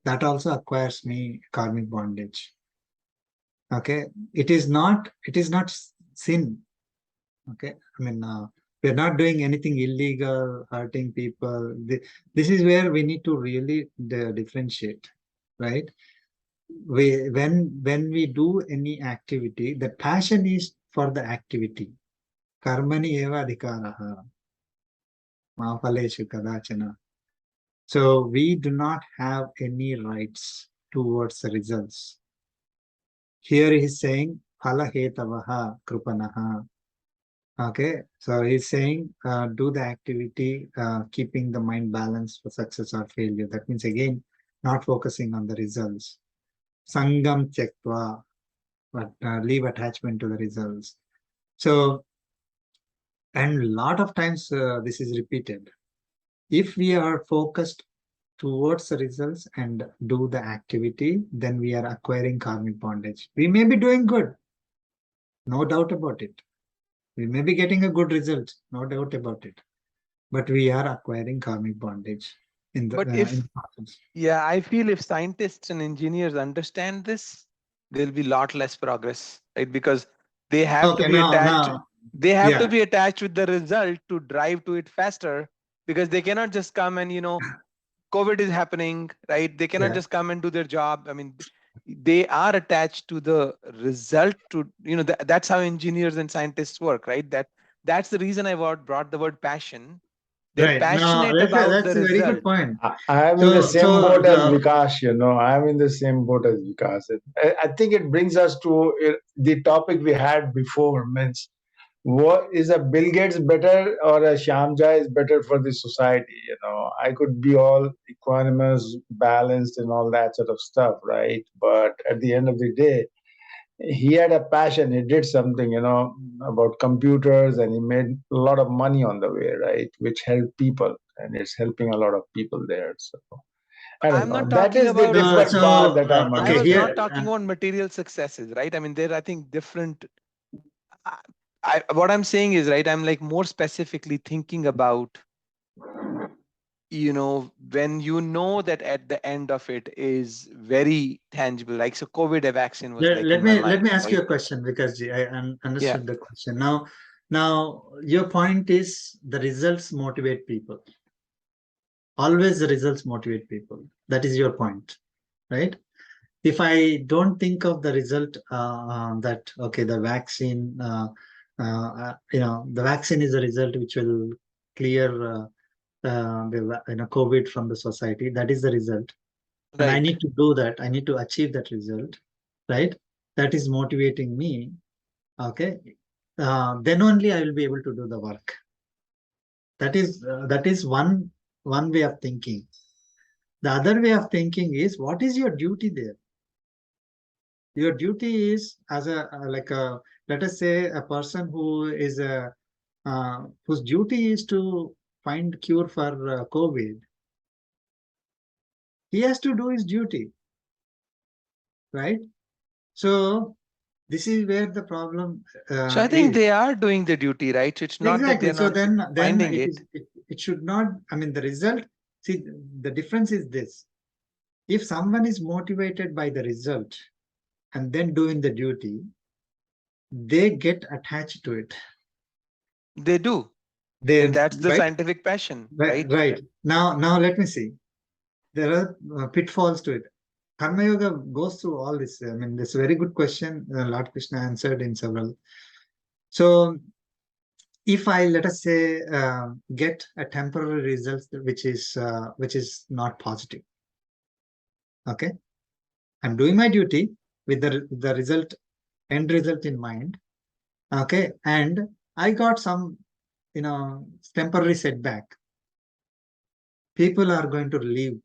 that also acquires me karmic bondage. Okay, it is not sin. Okay, I mean, we're not doing anything illegal, hurting people. This is where we need to really differentiate, right? When we do any activity, the passion is for the activity. Karmani eva adhikaraha, ma phaleshu kadachana. So we do not have any rights towards the results. Here he is saying phala hetavaha krupanaha. Okay, so he's saying do the activity, keeping the mind balanced for success or failure. That means again, not focusing on the results. Sangam tyaktva, but leave attachment to the results. So, and a lot of times this is repeated. If we are focused towards the results and do the activity, then we are acquiring karmic bondage. We may be doing good, no doubt about it. We may be getting a good result, no doubt about it. But we are acquiring karmic bondage in the, But in if, the process. yeah, I feel if scientists and engineers understand this, there'll be a lot less progress, right? Because they have to Okay, be attached. now, They have to yeah, be attached with the result to drive to it faster, because they cannot just come and, COVID is happening, right? They cannot yeah. just come and do their job. I mean, they are attached to the result to, that's how engineers and scientists work, right? That's the reason I brought the word passion. They're Right. No, passionate about the that's a very good result. point. I am in the same So boat as the Vikas, you know. I am in the same boat as Vikas. I think it brings us to the topic we had before. Means, what is a Bill Gates better or a Shyamja is better for the society? You know, I could be all equanimous, balanced, and all that sort of stuff, right? But at the end of the day, he had a passion. He did something, you know, about computers, and he made a lot of money on the way, right? Which helped people, and it's helping a lot of people there. So I don't I'm know. not That talking is the about different part that I'm I okay, was not here, understanding. talking about material successes, right? I mean, there, I think different. What I'm saying is, right, I'm like more specifically thinking about, when that at the end of it is very tangible, like, so COVID vaccine was like in my let mind, me ask you right? a question, because I Yeah. understood the question. Now your point is the results motivate people. Always the results motivate people. That is your point, right? If I don't think of the result, that okay, the vaccine, the vaccine is a result which will clear the COVID from the society. That is the result, and I Right. need to do that. I need to achieve that result, right? That is motivating me. Okay, then only I will be able to do the work. That is one way of thinking. The other way of thinking is, what is your duty there? Your duty is as a like a, let us say, a person who is a whose duty is to find cure for COVID. He has to do his duty, right? So this is where the problem So I think is. they are doing the duty, right? So it's not that Exactly. they're So not then finding it. it should not. I mean, the result. See, the difference is this: if someone is motivated by the result and then doing the duty, they get attached to it. They do. And They that's the right, scientific passion, right, right? right. Now let me see. There are pitfalls to it. Karma Yoga goes through all this. I mean, this is a very good question. Lord Krishna answered in several. So if I, let us say, get a temporary result which is not positive, okay, I'm doing my duty with the result, end result in mind, okay, and I got some temporary setback. People are going to leave,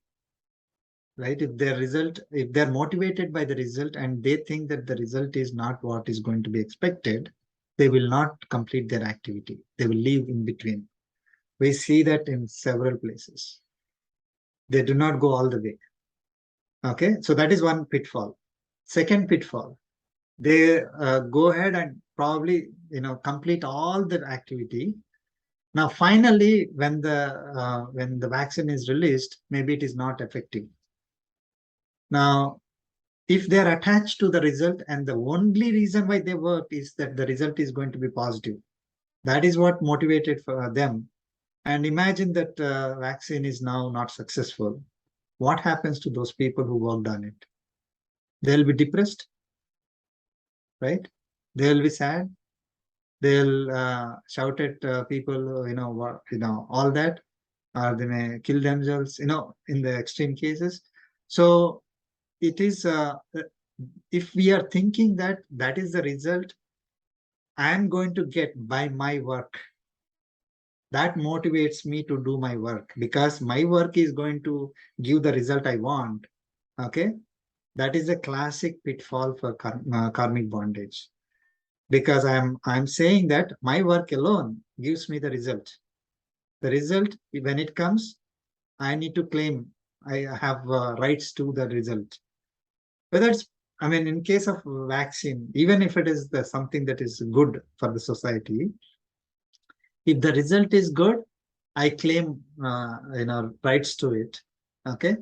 right? If they're motivated by the result and they think that the result is not what is going to be expected, they will not complete their activity. They will leave in between. We see that in several places. They do not go all the way. Okay, so that is one pitfall. Second pitfall, they go ahead and probably complete all the activity. Now finally, when the vaccine is released, maybe it is not effective. Now if they are attached to the result and the only reason why they work is that the result is going to be positive, That is what motivated for them. And imagine that vaccine is now not successful. What happens to those people who worked on it? They'll be depressed, right? They'll be sad. They'll shout at people, all that, or they may kill themselves, in the extreme cases. So it is, if we are thinking that that is the result I am going to get by my work, that motivates me to do my work, because my work is going to give the result I want. Okay, that is a classic pitfall for karmic bondage, because I'm saying that my work alone gives me the result. The result, when it comes, I need to claim I have rights to the result. Whether it's, in case of vaccine, even if it is something that is good for the society, if the result is good, I claim rights to it. Okay,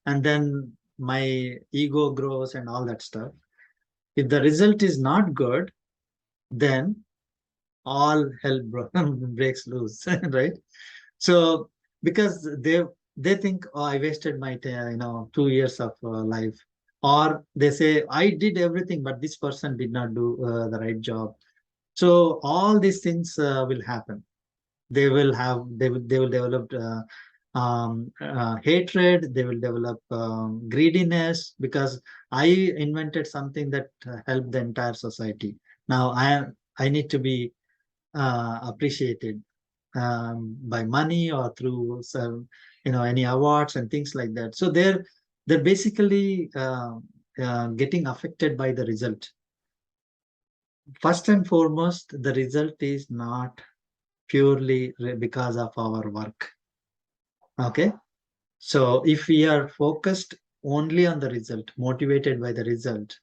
and then my ego grows and all that stuff. If the result is not good, then all hell breaks loose, right? So because they think, oh, I wasted my 2 years of life, or they say I did everything, but this person did not do the right job. So all these things will happen. They will develop hatred. They will develop greediness, because I invented something that helped the entire society. Now I need to be appreciated by money or through some, any awards and things like that. So they're basically getting affected by the result. First and foremost, the result is not purely because of our work. Okay, so if we are focused only on the result, motivated by the result,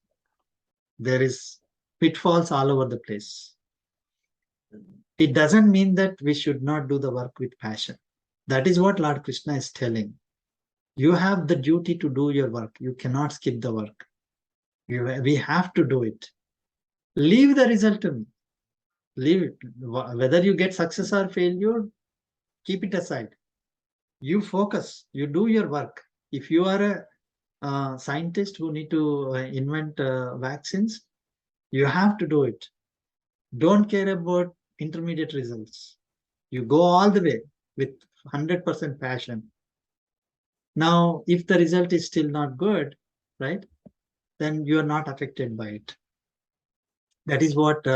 there is pitfalls all over the place. It doesn't mean that we should not do the work with passion. That is what Lord Krishna is telling. You have the duty to do your work. You cannot skip the work. We have to do it. Leave the result to me. Leave it. Whether you get success or failure, keep it aside. You focus. You do your work. If you are a scientist who need to invent vaccines, you have to do it. Don't care about intermediate results. You go all the way with 100% passion. Now, if the result is still not good, right, then you are not affected by it. That is what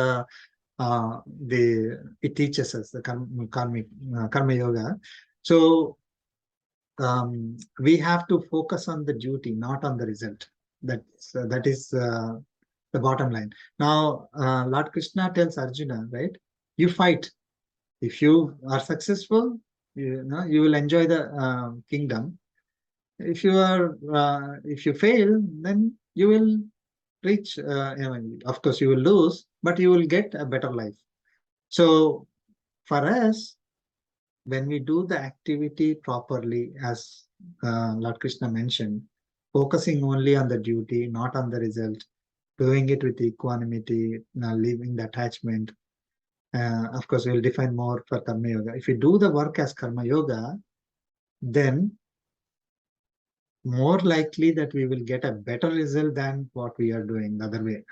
it teaches us, the karma yoga. So we have to focus on the duty, not on the result. That is the bottom line. Now, Lord Krishna tells Arjuna, right? You fight. If you are successful, you will enjoy the kingdom. If you fail, then you will reach. Of course, you will lose, but you will get a better life. So, for us, when we do the activity properly, as Lord Krishna mentioned, focusing only on the duty, not on the result, doing it with equanimity, leaving the attachment. Of course, we'll define more for Karma Yoga. If we do the work as Karma Yoga, then more likely that we will get a better result than what we are doing the other way.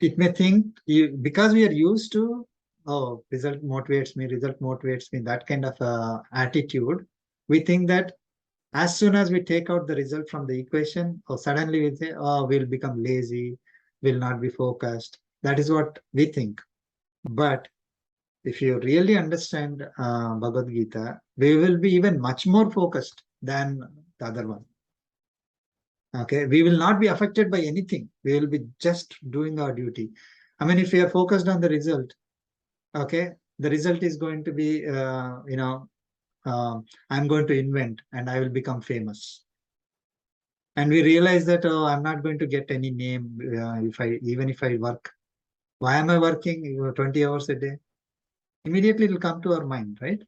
It may think, because we are used to, oh, result motivates me, that kind of attitude. We think that as soon as we take out the result from the equation, suddenly we say, oh, we'll become lazy, will not be focused. That is what we think. But if you really understand Bhagavad Gita, we will be even much more focused than the other one. Okay, we will not be affected by anything. We will be just doing our duty. If we are focused on the result, okay, the result is going to be, I'm going to invent and I will become famous. And we realize that, oh, I'm not going to get any name even if I work. Why am I working 20 hours a day? Immediately it will come to our mind, right?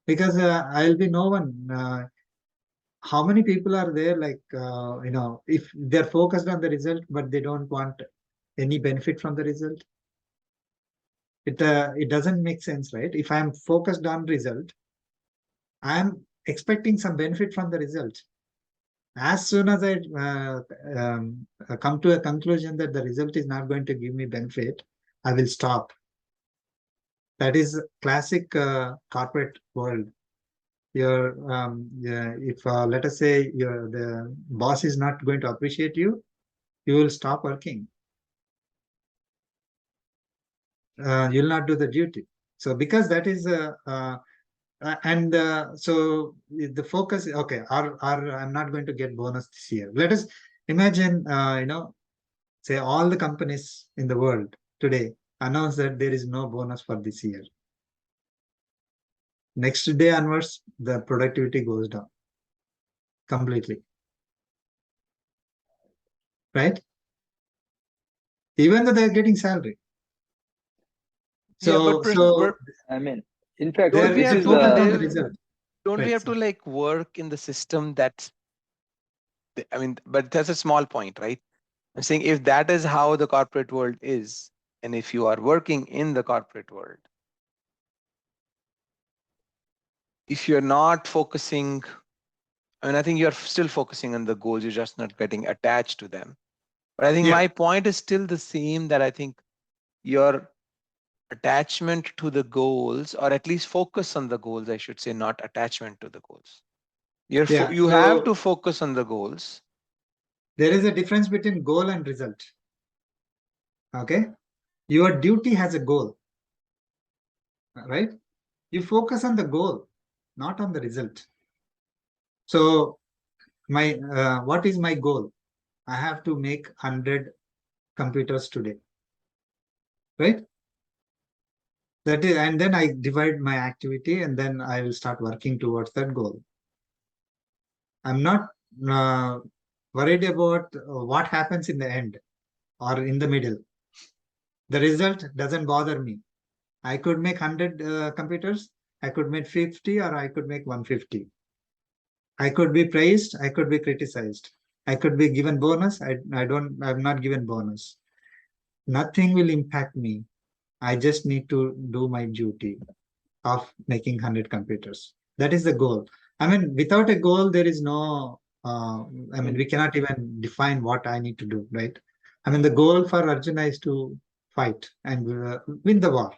Because I'll be no one. How many people are there, like, if they're focused on the result, but they don't want any benefit from the result? It doesn't make sense, right? If I'm focused on result, I'm expecting some benefit from the result. As soon as I come to a conclusion that the result is not going to give me benefit, I will stop. That is classic corporate world. If let us say the boss is not going to appreciate you, you will stop working. You'll not do the duty. So because that is so the focus, okay, or I'm not going to get bonus this year. Let us imagine, say all the companies in the world today announce that there is no bonus for this year. Next day onwards, the productivity goes down completely. Right? Even though they're getting salary. So, I mean, in fact, don't we this have is to on the live, result. don't we Right, have to like work in the system that's, I mean, but that's a small point, right? I'm saying if that is how the corporate world is, and if you are working in the corporate world, if you're not focusing, I mean, I think you're still focusing on the goals, you're just not getting attached to them. But I think Yeah. my point is still the same, that I think your attachment to the goals, or at least focus on the goals, I should say, not attachment to the goals. You have to focus on the goals. There is a difference between goal and result. Okay. Your duty has a goal. Right? You focus on the goal, not on the result. So my what is my goal? I have to make 100 computers today. Right? That is, and then I divide my activity, and then I will start working towards that goal. I'm not worried about what happens in the end or in the middle. The result doesn't bother me. I could make 100 computers, I could make 50, or I could make 150. I could be praised, I could be criticized. I could be given bonus, I'm not given bonus. Nothing will impact me. I just need to do my duty of making 100 computers. That is the goal. I mean, without a goal, there is no, we cannot even define what I need to do, right? I mean, the goal for Arjuna is to fight and win the war.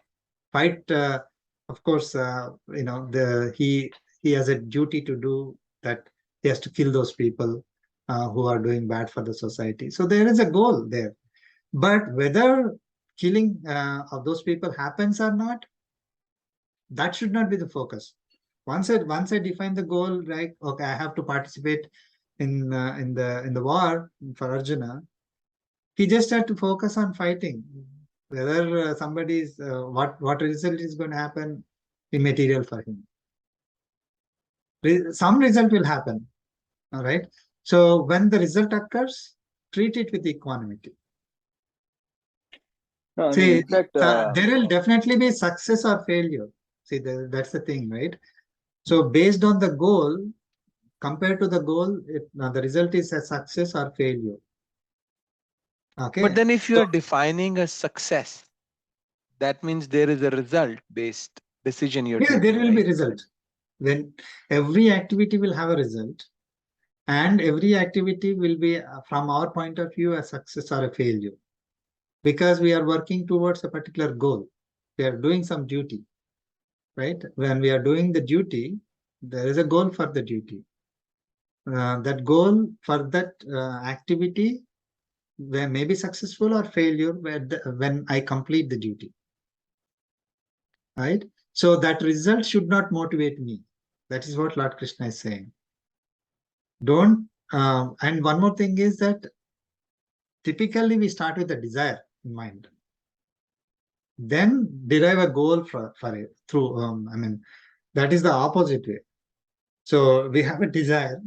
Fight, of course, he has a duty to do that. He has to kill those people who are doing bad for the society. So there is a goal there. But whether killing of those people happens or not, that should not be the focus. Once I define the goal, right? Okay, I have to participate in the war for Arjuna. He just had to focus on fighting. Whether somebody's what result is going to happen, immaterial for him. Some result will happen. All right. So when the result occurs, treat it with equanimity. No, I mean, See, in fact, there will definitely be success or failure. See, that's the thing, right? So based on the goal, compared to the goal, the result is a success or failure. Okay. But then if you are defining a success, that means there is a result-based decision you're taking. There will be result. When every activity will have a result, and every activity will be, from our point of view, a success or a failure. Because we are working towards a particular goal. We are doing some duty, right? When we are doing the duty, there is a goal for the duty. That goal for that activity where may be successful or failure when I complete the duty. Right? So that result should not motivate me. That is what Lord Krishna is saying. Don't, and one more thing is that typically we start with a desire in mind. Then derive a goal for it through, that is the opposite way. So we have a desire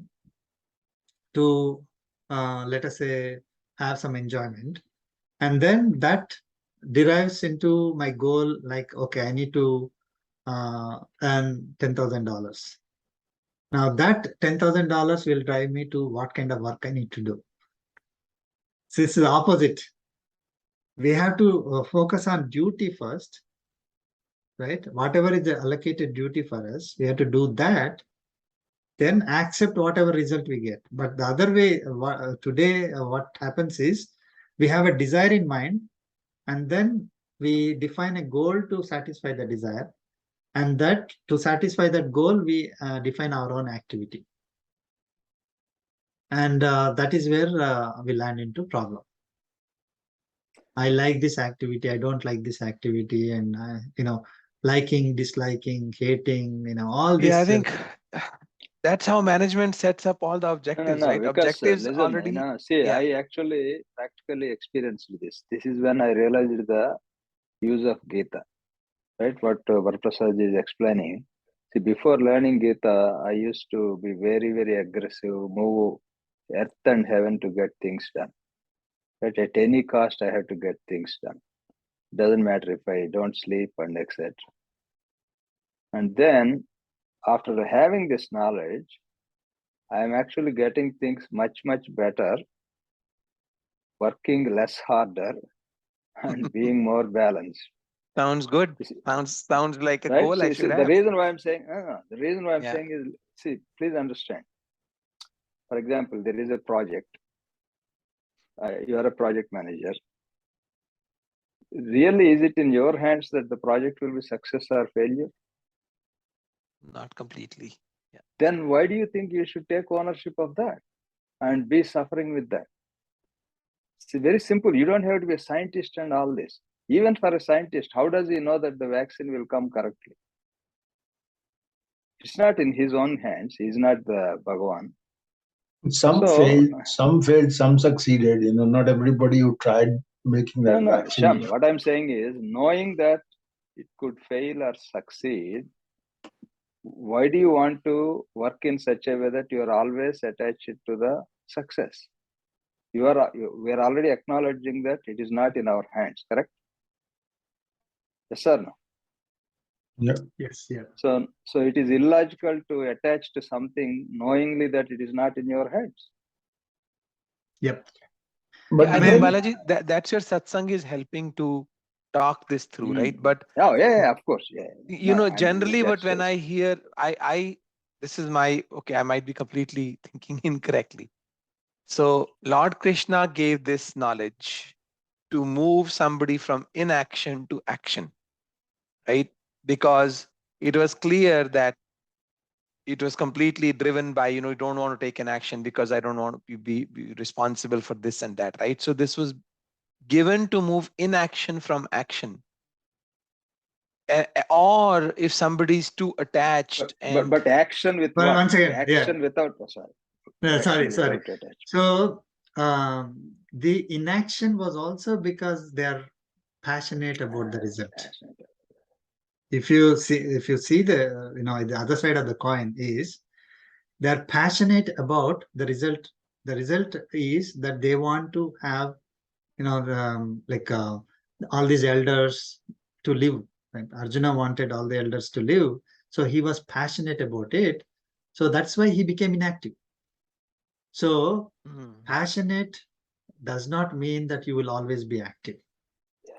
to, let us say, have some enjoyment. And then that derives into my goal, like, okay, I need to earn $10,000. Now that $10,000 will drive me to what kind of work I need to do. So this is the opposite. We have to focus on duty first, right? Whatever is the allocated duty for us, we have to do that, then accept whatever result we get. But the other way, today, what happens is we have a desire in mind, and then we define a goal to satisfy the desire. And that to satisfy that goal, we define our own activity. And that is where we land into problem. I like this activity, I don't like this activity, and liking, disliking, hating, all this. Yeah, I think that's how management sets up all the No, objectives, no, right? because Objectives listen, already. see, Yeah. I actually practically experienced this. This is when I realized the use of Gita, right? What Varaprasad is explaining. See, before learning Gita, I used to be very, very aggressive, move earth and heaven to get things done. Right? At any cost, I had to get things done. Doesn't matter if I don't sleep and etc. And then, after having this knowledge, I am actually getting things much, much better, working less harder, and being more balanced. Sounds good. You see, Sounds like a right? goal I See, should the have. reason why I'm saying, the reason why I'm Yeah. saying is, see, please understand. For example, there is a project. You are a project manager. Really, is it in your hands that the project will be success or failure? Not completely. Yeah. Then why do you think you should take ownership of that and be suffering with that? It's very simple. You don't have to be a scientist and all this. Even for a scientist, how does he know that the vaccine will come correctly? It's not in his own hands. He's not the Bhagavan. Some failed, some succeeded. Not everybody who tried making that No, vaccine. Sham, what I'm saying is, knowing that it could fail or succeed, why do you want to work in such a way that you are always attached to the success? We are already acknowledging that it is not in our hands, correct? Yes or no? Yeah. Yes, yeah. So it is illogical to attach to something knowingly that it is not in your hands. Yep. But Yeah, I think Balaji, that's your satsang is helping to talk this through, right? But of course, yeah. Generally, but when I hear, this is my, okay, I might be completely thinking incorrectly. So Lord Krishna gave this knowledge to move somebody from inaction to action, right? Because it was clear that it was completely driven by, you don't want to take an action because I don't want to be responsible for this and that, right? So this was given to move inaction from action. Or if somebody's too attached but action with what? Once again, action without sorry. Without So the inaction was also because they are passionate about the result. If you see the the other side of the coin is they are passionate about the result. The result is that they want to have all these elders to live. Right? Arjuna wanted all the elders to live, so he was passionate about it. So that's why he became inactive. So passionate does not mean that you will always be active. Yes.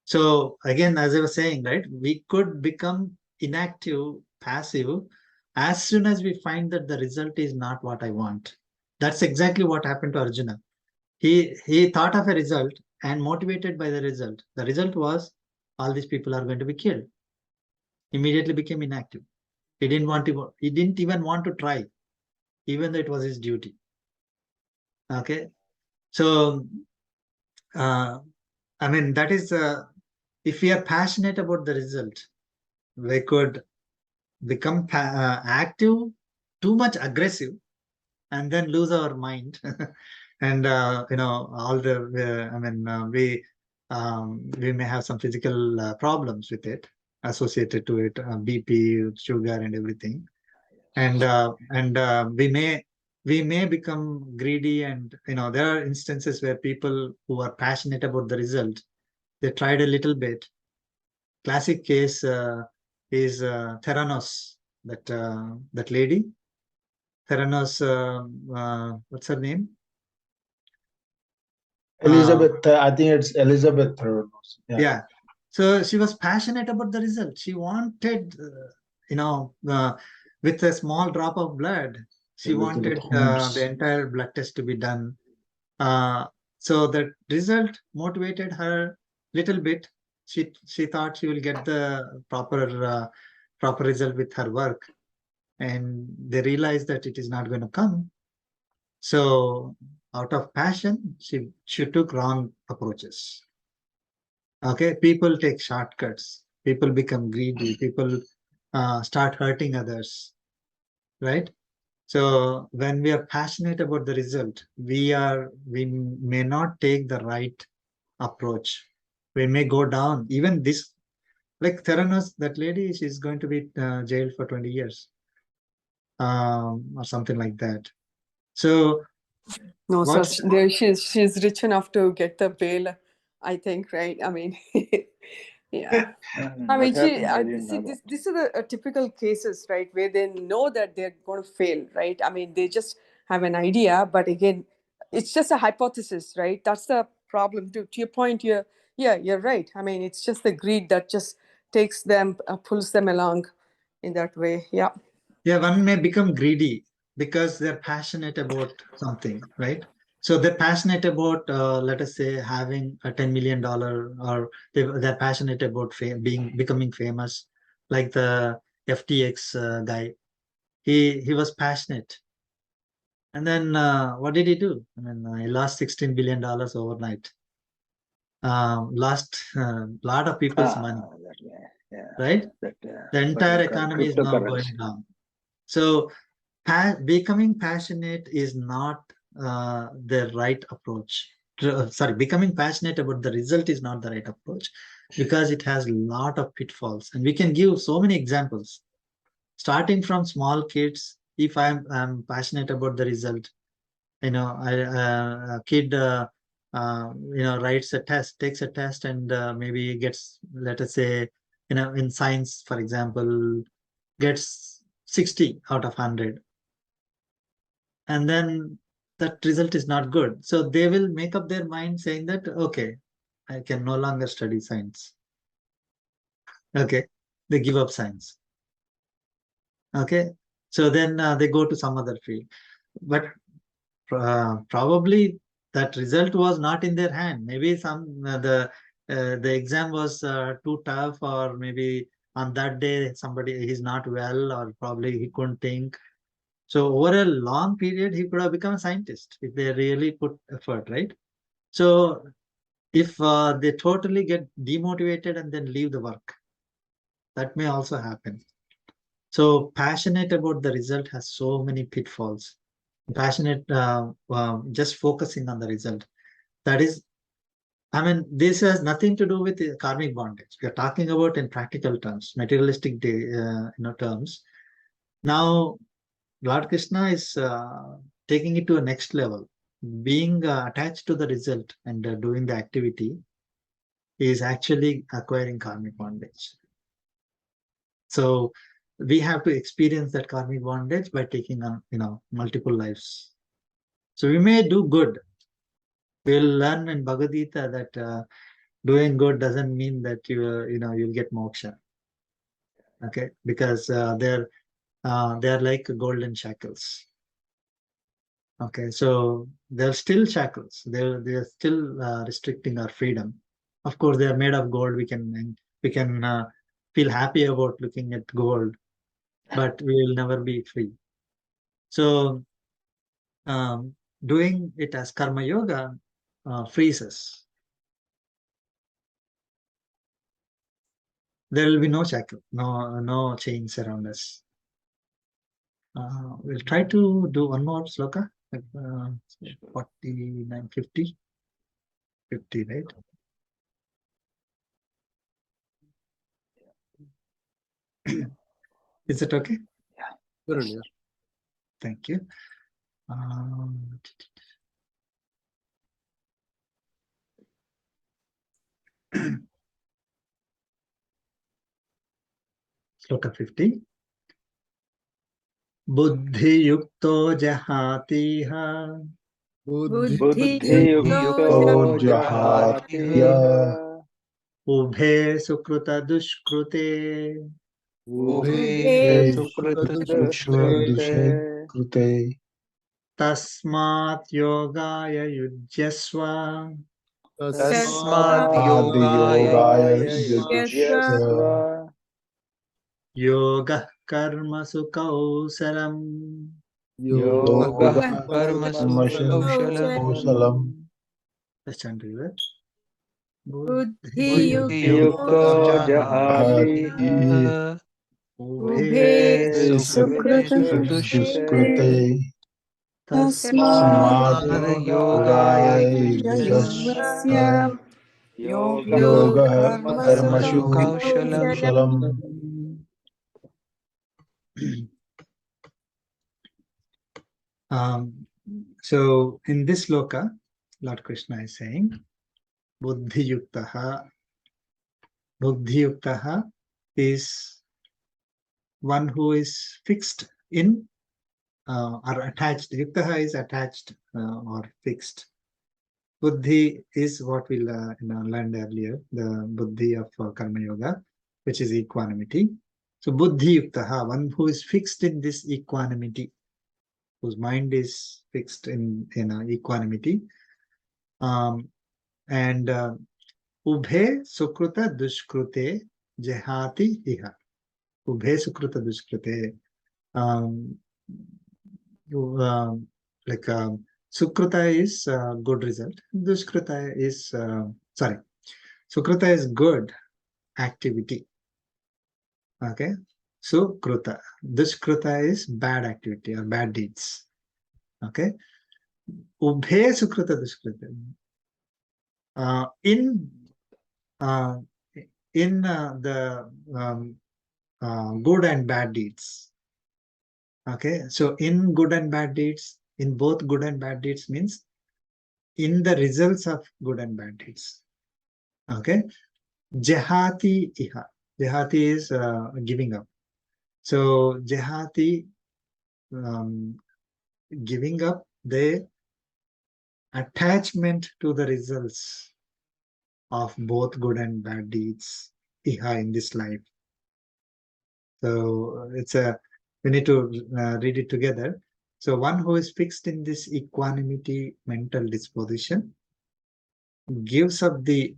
So again, as I was saying, right, we could become inactive, passive, as soon as we find that the result is not what I want. That's exactly what happened to Arjuna. He thought of a result and motivated by the result. The result was all these people are going to be killed. Immediately became inactive. He didn't even want to try, even though it was his duty. Okay. So I mean, that is if we are passionate about the result, we could become active, too much aggressive, and then lose our mind. And all the we may have some physical problems with it associated to it, BP, sugar, and everything. And we may become greedy, and there are instances where people who are passionate about the result, they tried a little bit. Classic case is Theranos, that lady. Theranos, what's her name? Elizabeth, I think it's Elizabeth. Yeah. So she was passionate about the result. She wanted, with a small drop of blood, she wanted the entire blood test to be done. So the result motivated her little bit. She thought she will get the proper result with her work, and they realized that it is not going to come. So out of passion, she took wrong approaches. Okay, people take shortcuts. People become greedy. People start hurting others, right? So when we are passionate about the result, we may not take the right approach. We may go down. Even this, like Theranos, that lady, she's going to be jailed for 20 years, or something like that. So No, so what's she's rich enough to get the bail, I think, right? I mean, yeah. I mean, What happened? I didn't see, know that. this are the typical cases, right, where they know that they're going to fail, right? I mean, they just have an idea, but again, it's just a hypothesis, right? That's the problem. To your point, you're right. I mean, it's just the greed that just takes them, pulls them along in that way. Yeah. Yeah, one may become greedy because they're passionate about something, right? So they're passionate about, let us say, having a $10 million, or they're passionate about becoming famous, like the FTX guy. He was passionate, and then what did he do? I mean, he lost $16 billion overnight. Lost a lot of people's money, That, yeah, right? that, The what entire you call economy is now going cryptocurrency. down. So becoming passionate is not the right approach. Sorry, becoming passionate about the result is not the right approach, because it has a lot of pitfalls, and we can give so many examples. Starting from small kids, if I'm passionate about the result, a kid writes a test, takes a test, and maybe gets, let us say, in science, for example, gets 60 out of 100, and then that result is not good. So they will make up their mind saying that, okay, I can no longer study science. Okay, they give up science. Okay, so then they go to some other field, but probably that result was not in their hand. Maybe the exam was too tough, or maybe on that day somebody he's not well, or probably he couldn't think. So over a long period, he could have become a scientist if they really put effort, right? So if they totally get demotivated and then leave the work, that may also happen. So passionate about the result has so many pitfalls. Passionate, just focusing on the result. That is, I mean, this has nothing to do with karmic bondage. We are talking about in practical terms, materialistic terms. Now, Lord Krishna is taking it to a next level. Being attached to the result and doing the activity is actually acquiring karmic bondage. So we have to experience that karmic bondage by taking on, multiple lives. So we may do good. We'll learn in Bhagavad Gita that doing good doesn't mean that you'll get moksha. Okay, because they're like golden shackles. Okay, so they're still shackles. They're still restricting our freedom. Of course, they are made of gold. We can feel happy about looking at gold, but we will never be free. So doing it as karma yoga frees us. There will be no shackle, no chains around us. We'll try to do one more sloka, 49, 50, right? Is it okay? Yeah. Thank you. Sloka 50. Buddhi yukto jahatiha. Buddhi Buddhi yukto yukto jahatiya jahatiya Ubhe Sukrita Dushkrute Ubhe Sukrita Sukrute Krute Tasmat Yogaya Yujyasva Tasmad Adi Yogaya Yogaya Yujyasva Yoga Karmasu Kausalam Yoga Yoga Karmasu Karmashu Kaushalam Kausalam Let's chant together. Buddhi Yukto Yukto Jahati Jahati Ubhe Sukritu Sukritam Dushkrite Dushkrute Tasmat Tasmat Tasmad Yogaya Yogaya Yogaya Yujyasva Yujyasva Yasya Yoga Yoga Karmasu Karmasu Karmashu Kaushalam. Kausalam. So in this sloka, Lord Krishna is saying, Buddhi Yuktaha. Buddhi Yuktaha is one who is fixed in or attached. Yuktaha is attached or fixed. Buddhi is what we learned earlier, the Buddhi of Karma Yoga, which is equanimity. So Buddhi Yuktaha, one who is fixed in this equanimity, whose mind is fixed in equanimity. And Ubhe Sukruta Dushkrute Jehati Iha. Ubhe Sukruta Dushkrute. Like Sukruta is good result. Dushkruta is, sorry, Sukruta is good activity. Okay. Sukruta. Dushkruta is bad activity or bad deeds. Okay. Ubhe Sukruta Dushkruta. In the good and bad deeds. Okay, so in good and bad deeds, in both good and bad deeds means in the results of good and bad deeds. Okay, Jehati Iha. Jehati is giving up. So Jehati, giving up the attachment to the results of both good and bad deeds Iha in this life. So it's we need to read it together. So one who is fixed in this equanimity mental disposition gives up the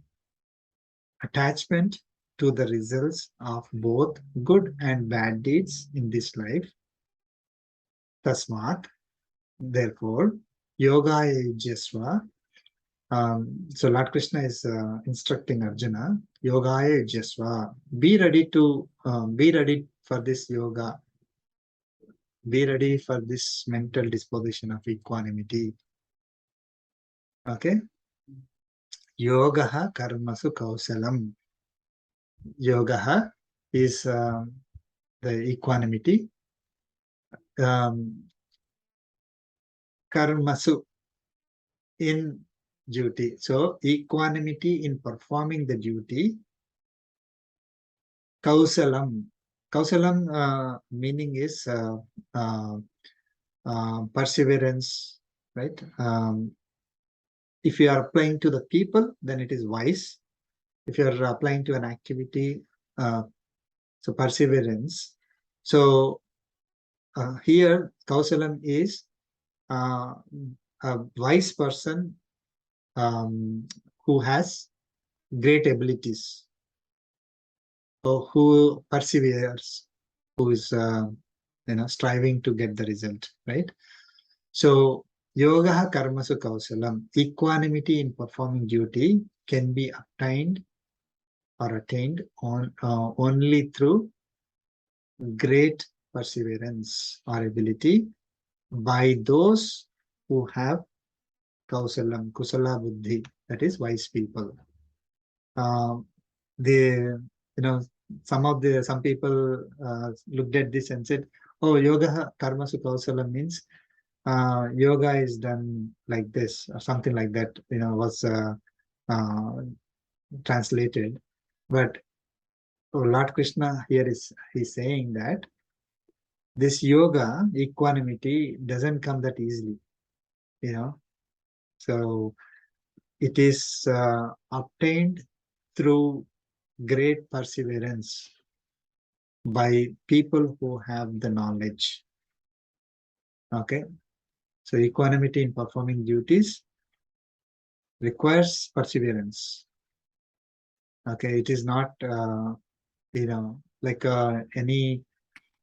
attachment to the results of both good and bad deeds in this life. Tasmat, therefore, yoga yujyasva. So Lord Krishna is instructing Arjuna, yoga yujyasva. Be ready for this yoga. Be ready for this mental disposition of equanimity. Okay. Yogaha karmasu kausalam. Yogaha is the equanimity. Karmasu in duty. So equanimity in performing the duty. Kausalam. Kausalam meaning is perseverance, right? If you are applying to the people, then it is wise. If you are applying to an activity, so perseverance. So here, Kausalam is a wise person who has great abilities, or who perseveres, who is striving to get the result, right? So yoga karmasu kausalam, equanimity in performing duty can be obtained or attained only through great perseverance or ability by those who have kausalam, kusala buddhi, that is wise people. Some people looked at this and said, oh, yoga karmasu kausalam means yoga is done like this or something like that, was translated. But Lord Krishna here he's saying that this yoga equanimity doesn't come that easily, so it is obtained through great perseverance by people who have the knowledge. Okay, so equanimity in performing duties requires perseverance. Okay, it is not like any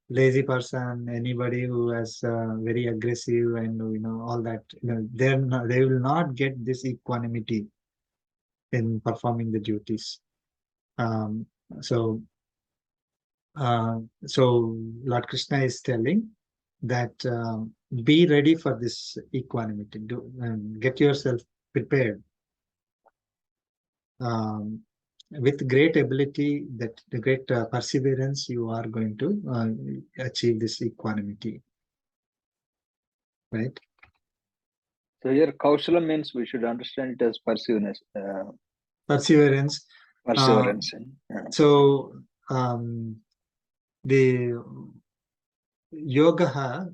lazy person, anybody who has very aggressive and all that. They will not get this equanimity in performing the duties. Um, so Lord Krishna is telling that be ready for this equanimity. Get yourself prepared. With great ability, that the great perseverance, you are going to achieve this equanimity, right? So here Kaushala means we should understand it as perseverance. Perseverance. Perseverance. So the yoga,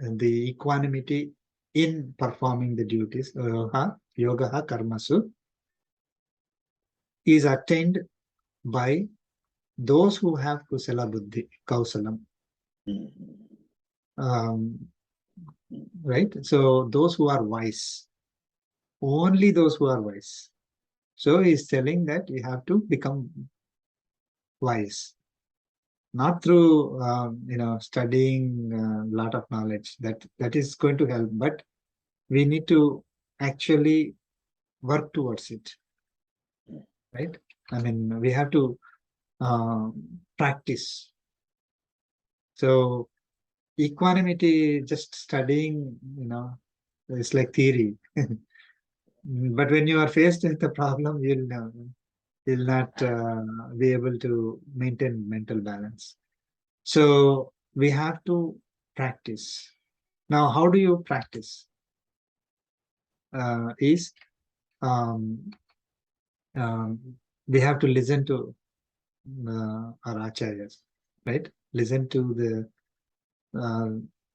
the equanimity in performing the duties, yoga karmasu, is attained by those who have kusala buddhi, kausalam. Right? So those who are wise, only those who are wise. So he's telling that you have to become wise, not through studying a lot of knowledge. That is going to help, but we need to actually work towards it, right? I mean, we have to practice. So equanimity, just studying, it's like theory. But when you are faced with the problem, you'll not be able to maintain mental balance. So we have to practice. Now, how do you practice? Is we have to listen to our acharyas, right? Listen to the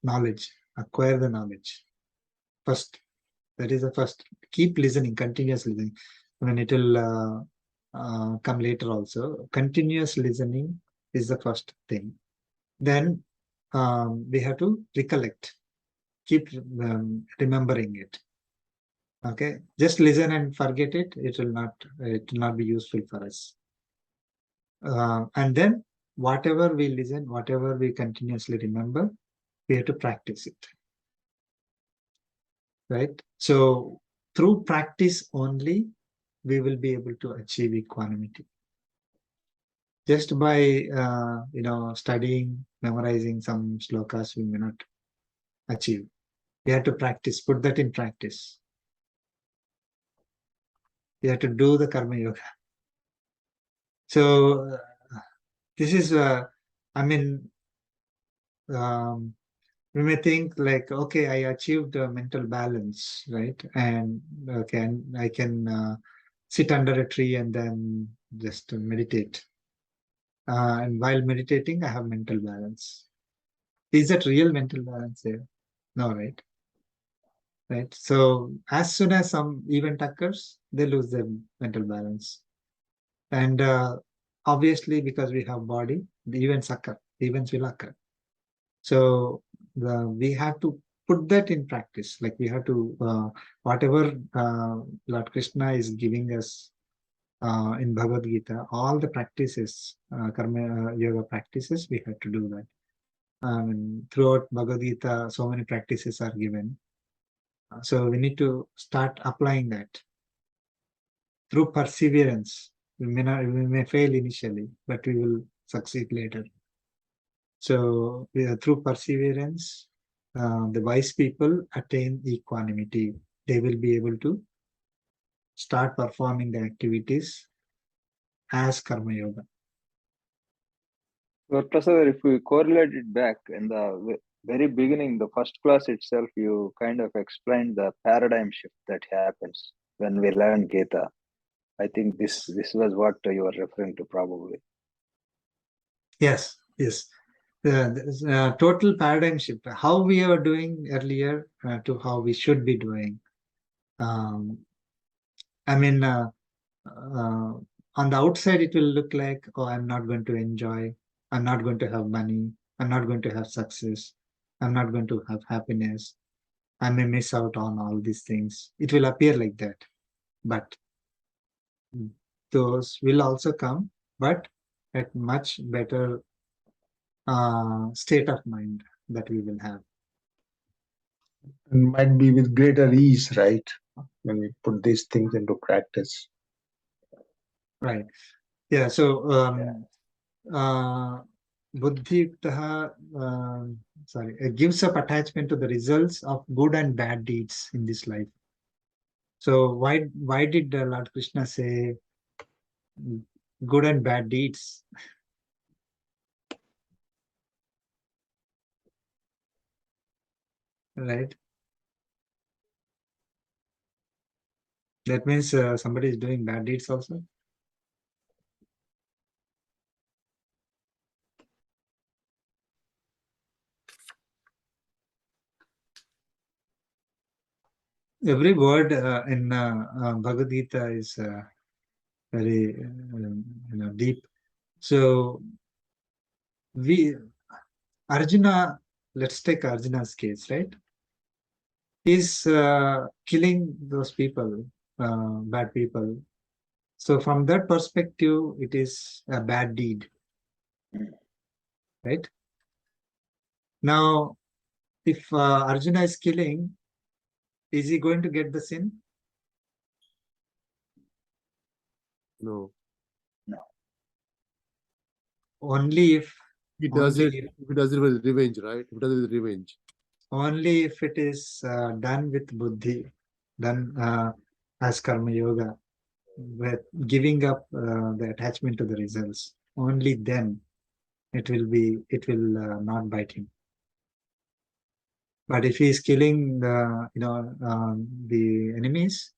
knowledge, acquire the knowledge first. That is the first. Keep listening, continuous listening. I mean, it will come later also. Continuous listening is the first thing. Then we have to recollect, keep remembering it. Okay, just listen and forget it. It will not be useful for us. And then whatever we listen, whatever we continuously remember, we have to practice it. Right? So through practice only, we will be able to achieve equanimity. Just by studying, memorizing some slokas, we may not achieve. We have to practice, put that in practice. We have to do the karma yoga. So this is, I mean, we may think like, okay, I achieved mental balance, right? And okay, and I can sit under a tree and then just meditate. And while meditating, I have mental balance. Is that real mental balance there? No, right? Right. So as soon as some event occurs, they lose their mental balance. And obviously, because we have body, the events occur. The events will occur. So we have to put that in practice. Like we have to, whatever Lord Krishna is giving us in Bhagavad Gita, all the practices, karma yoga practices, we have to do that. Throughout Bhagavad Gita, so many practices are given. So we need to start applying that through perseverance. We may fail initially, but we will succeed later. So through perseverance, the wise people attain equanimity. They will be able to start performing the activities as karma yoga. Professor, if we correlate it back in the very beginning, the first class itself, you kind of explained the paradigm shift that happens when we learn Gita. I think this was what you were referring to, probably. Yes. The total paradigm shift. How we were doing earlier to how we should be doing. on the outside, it will look like, oh, I'm not going to enjoy, I'm not going to have money, I'm not going to have success, I'm not going to have happiness, I may miss out on all these things. It will appear like that. But those will also come, but at much better state of mind that we will have. And might be with greater ease, right? When we put these things into practice. Right. Yeah. So, buddhi it gives up attachment to the results of good and bad deeds in this life. So why did Lord Krishna say good and bad deeds? Right. That means somebody is doing bad deeds also. Every word in Bhagavad Gita is very deep. So Arjuna, let's take Arjuna's case, right? He's killing those people, bad people. So from that perspective, it is a bad deed, right? Now, if Arjuna is killing, is he going to get the sin? No. Only if He does it. If he does it with revenge, right? If he does it with revenge. Only if it is done with buddhi, done as karma yoga, with giving up the attachment to the results. Only then it will not bite him. But if he is killing the enemies,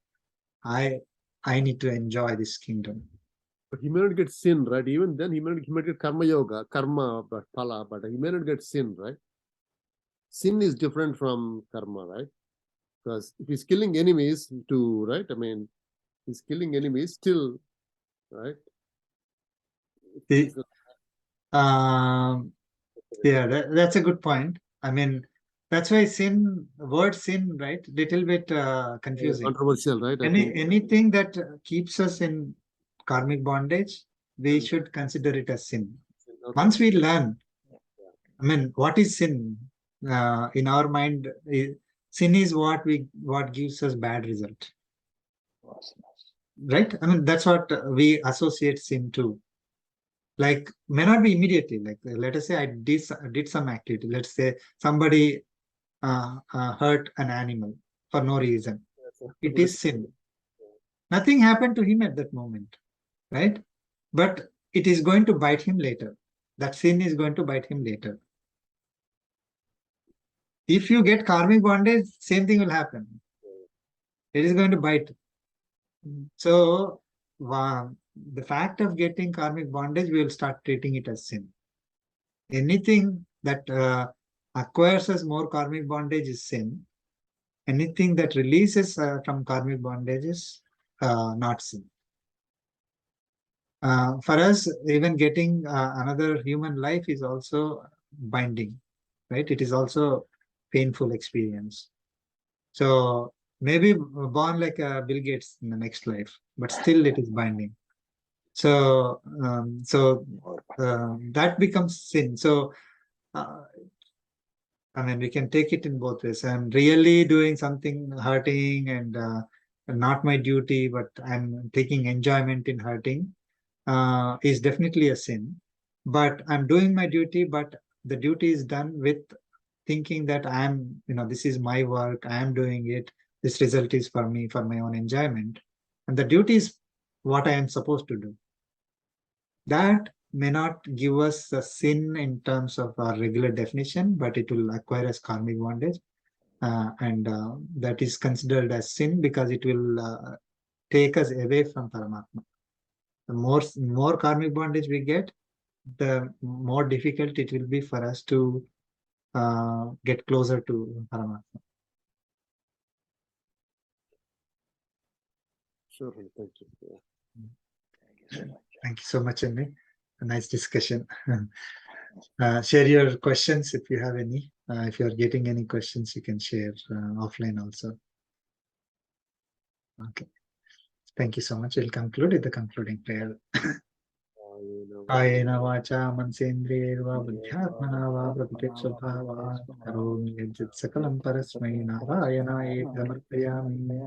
I need to enjoy this kingdom. But he may not get sin, right? Even then, he may get karma yoga, karma, but phala, but he may not get sin, right? Sin is different from karma, right? Because if he's killing enemies right? I mean, he's killing enemies still, right? That's a good point. I mean, that's why word sin, right? Little bit confusing. Controversial, right? Anything that keeps us in karmic bondage, we should consider it as sin. Okay. Once we learn, I mean, what is sin? In our mind, sin is what gives us bad result. Right? I mean, that's what we associate sin to. Like, may not be immediately. Like, let us say I did some activity. Let's say somebody hurt an animal for no reason. It is sin. Nothing happened to him at that moment, right? But it is going to bite him later. That sin is going to bite him later. If you get karmic bondage, same thing will happen. It is going to bite. So the fact of getting karmic bondage, we will start treating it as sin. Anything that acquires us more karmic bondage is sin. Anything that releases from karmic bondage is not sin. For us, even getting another human life is also binding, right? It is also painful experience. So maybe born like Bill Gates in the next life, but still it is binding. So that becomes sin. So I mean, we can take it in both ways. I'm really doing something hurting and not my duty, but I'm taking enjoyment in hurting is definitely a sin. But I'm doing my duty, but the duty is done with thinking that this is my work, I am doing it, this result is for me, for my own enjoyment. And the duty is what I am supposed to do. That may not give us a sin in terms of our regular definition, but it will acquire as karmic bondage. And that is considered as sin because it will take us away from Paramatma. The more karmic bondage we get, the more difficult it will be for us to get closer to Paramatma. Sure, thank you. Yeah. Thank you so much, Andy. A nice discussion. Share your questions if you have any. If you are getting any questions, you can share offline also. Okay. Thank you so much. We'll conclude with the concluding prayer. Ayena vacha mansendriyerva buddhyatmana va prakriti svabhavaat karomi yajjat sakalam parasmai narayanaye samarpayami.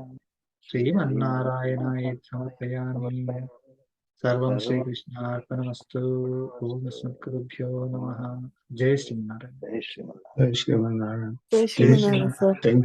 Srimannarayanaya samarpayami. Sarvam Shri Krishna Arpanamastu. Om Asmadgurubhyo Namaha. Jai Sri Narayan. Jai Sri Ram. Jai Shri Ram. Jai Shri Manara, sir. Thank you.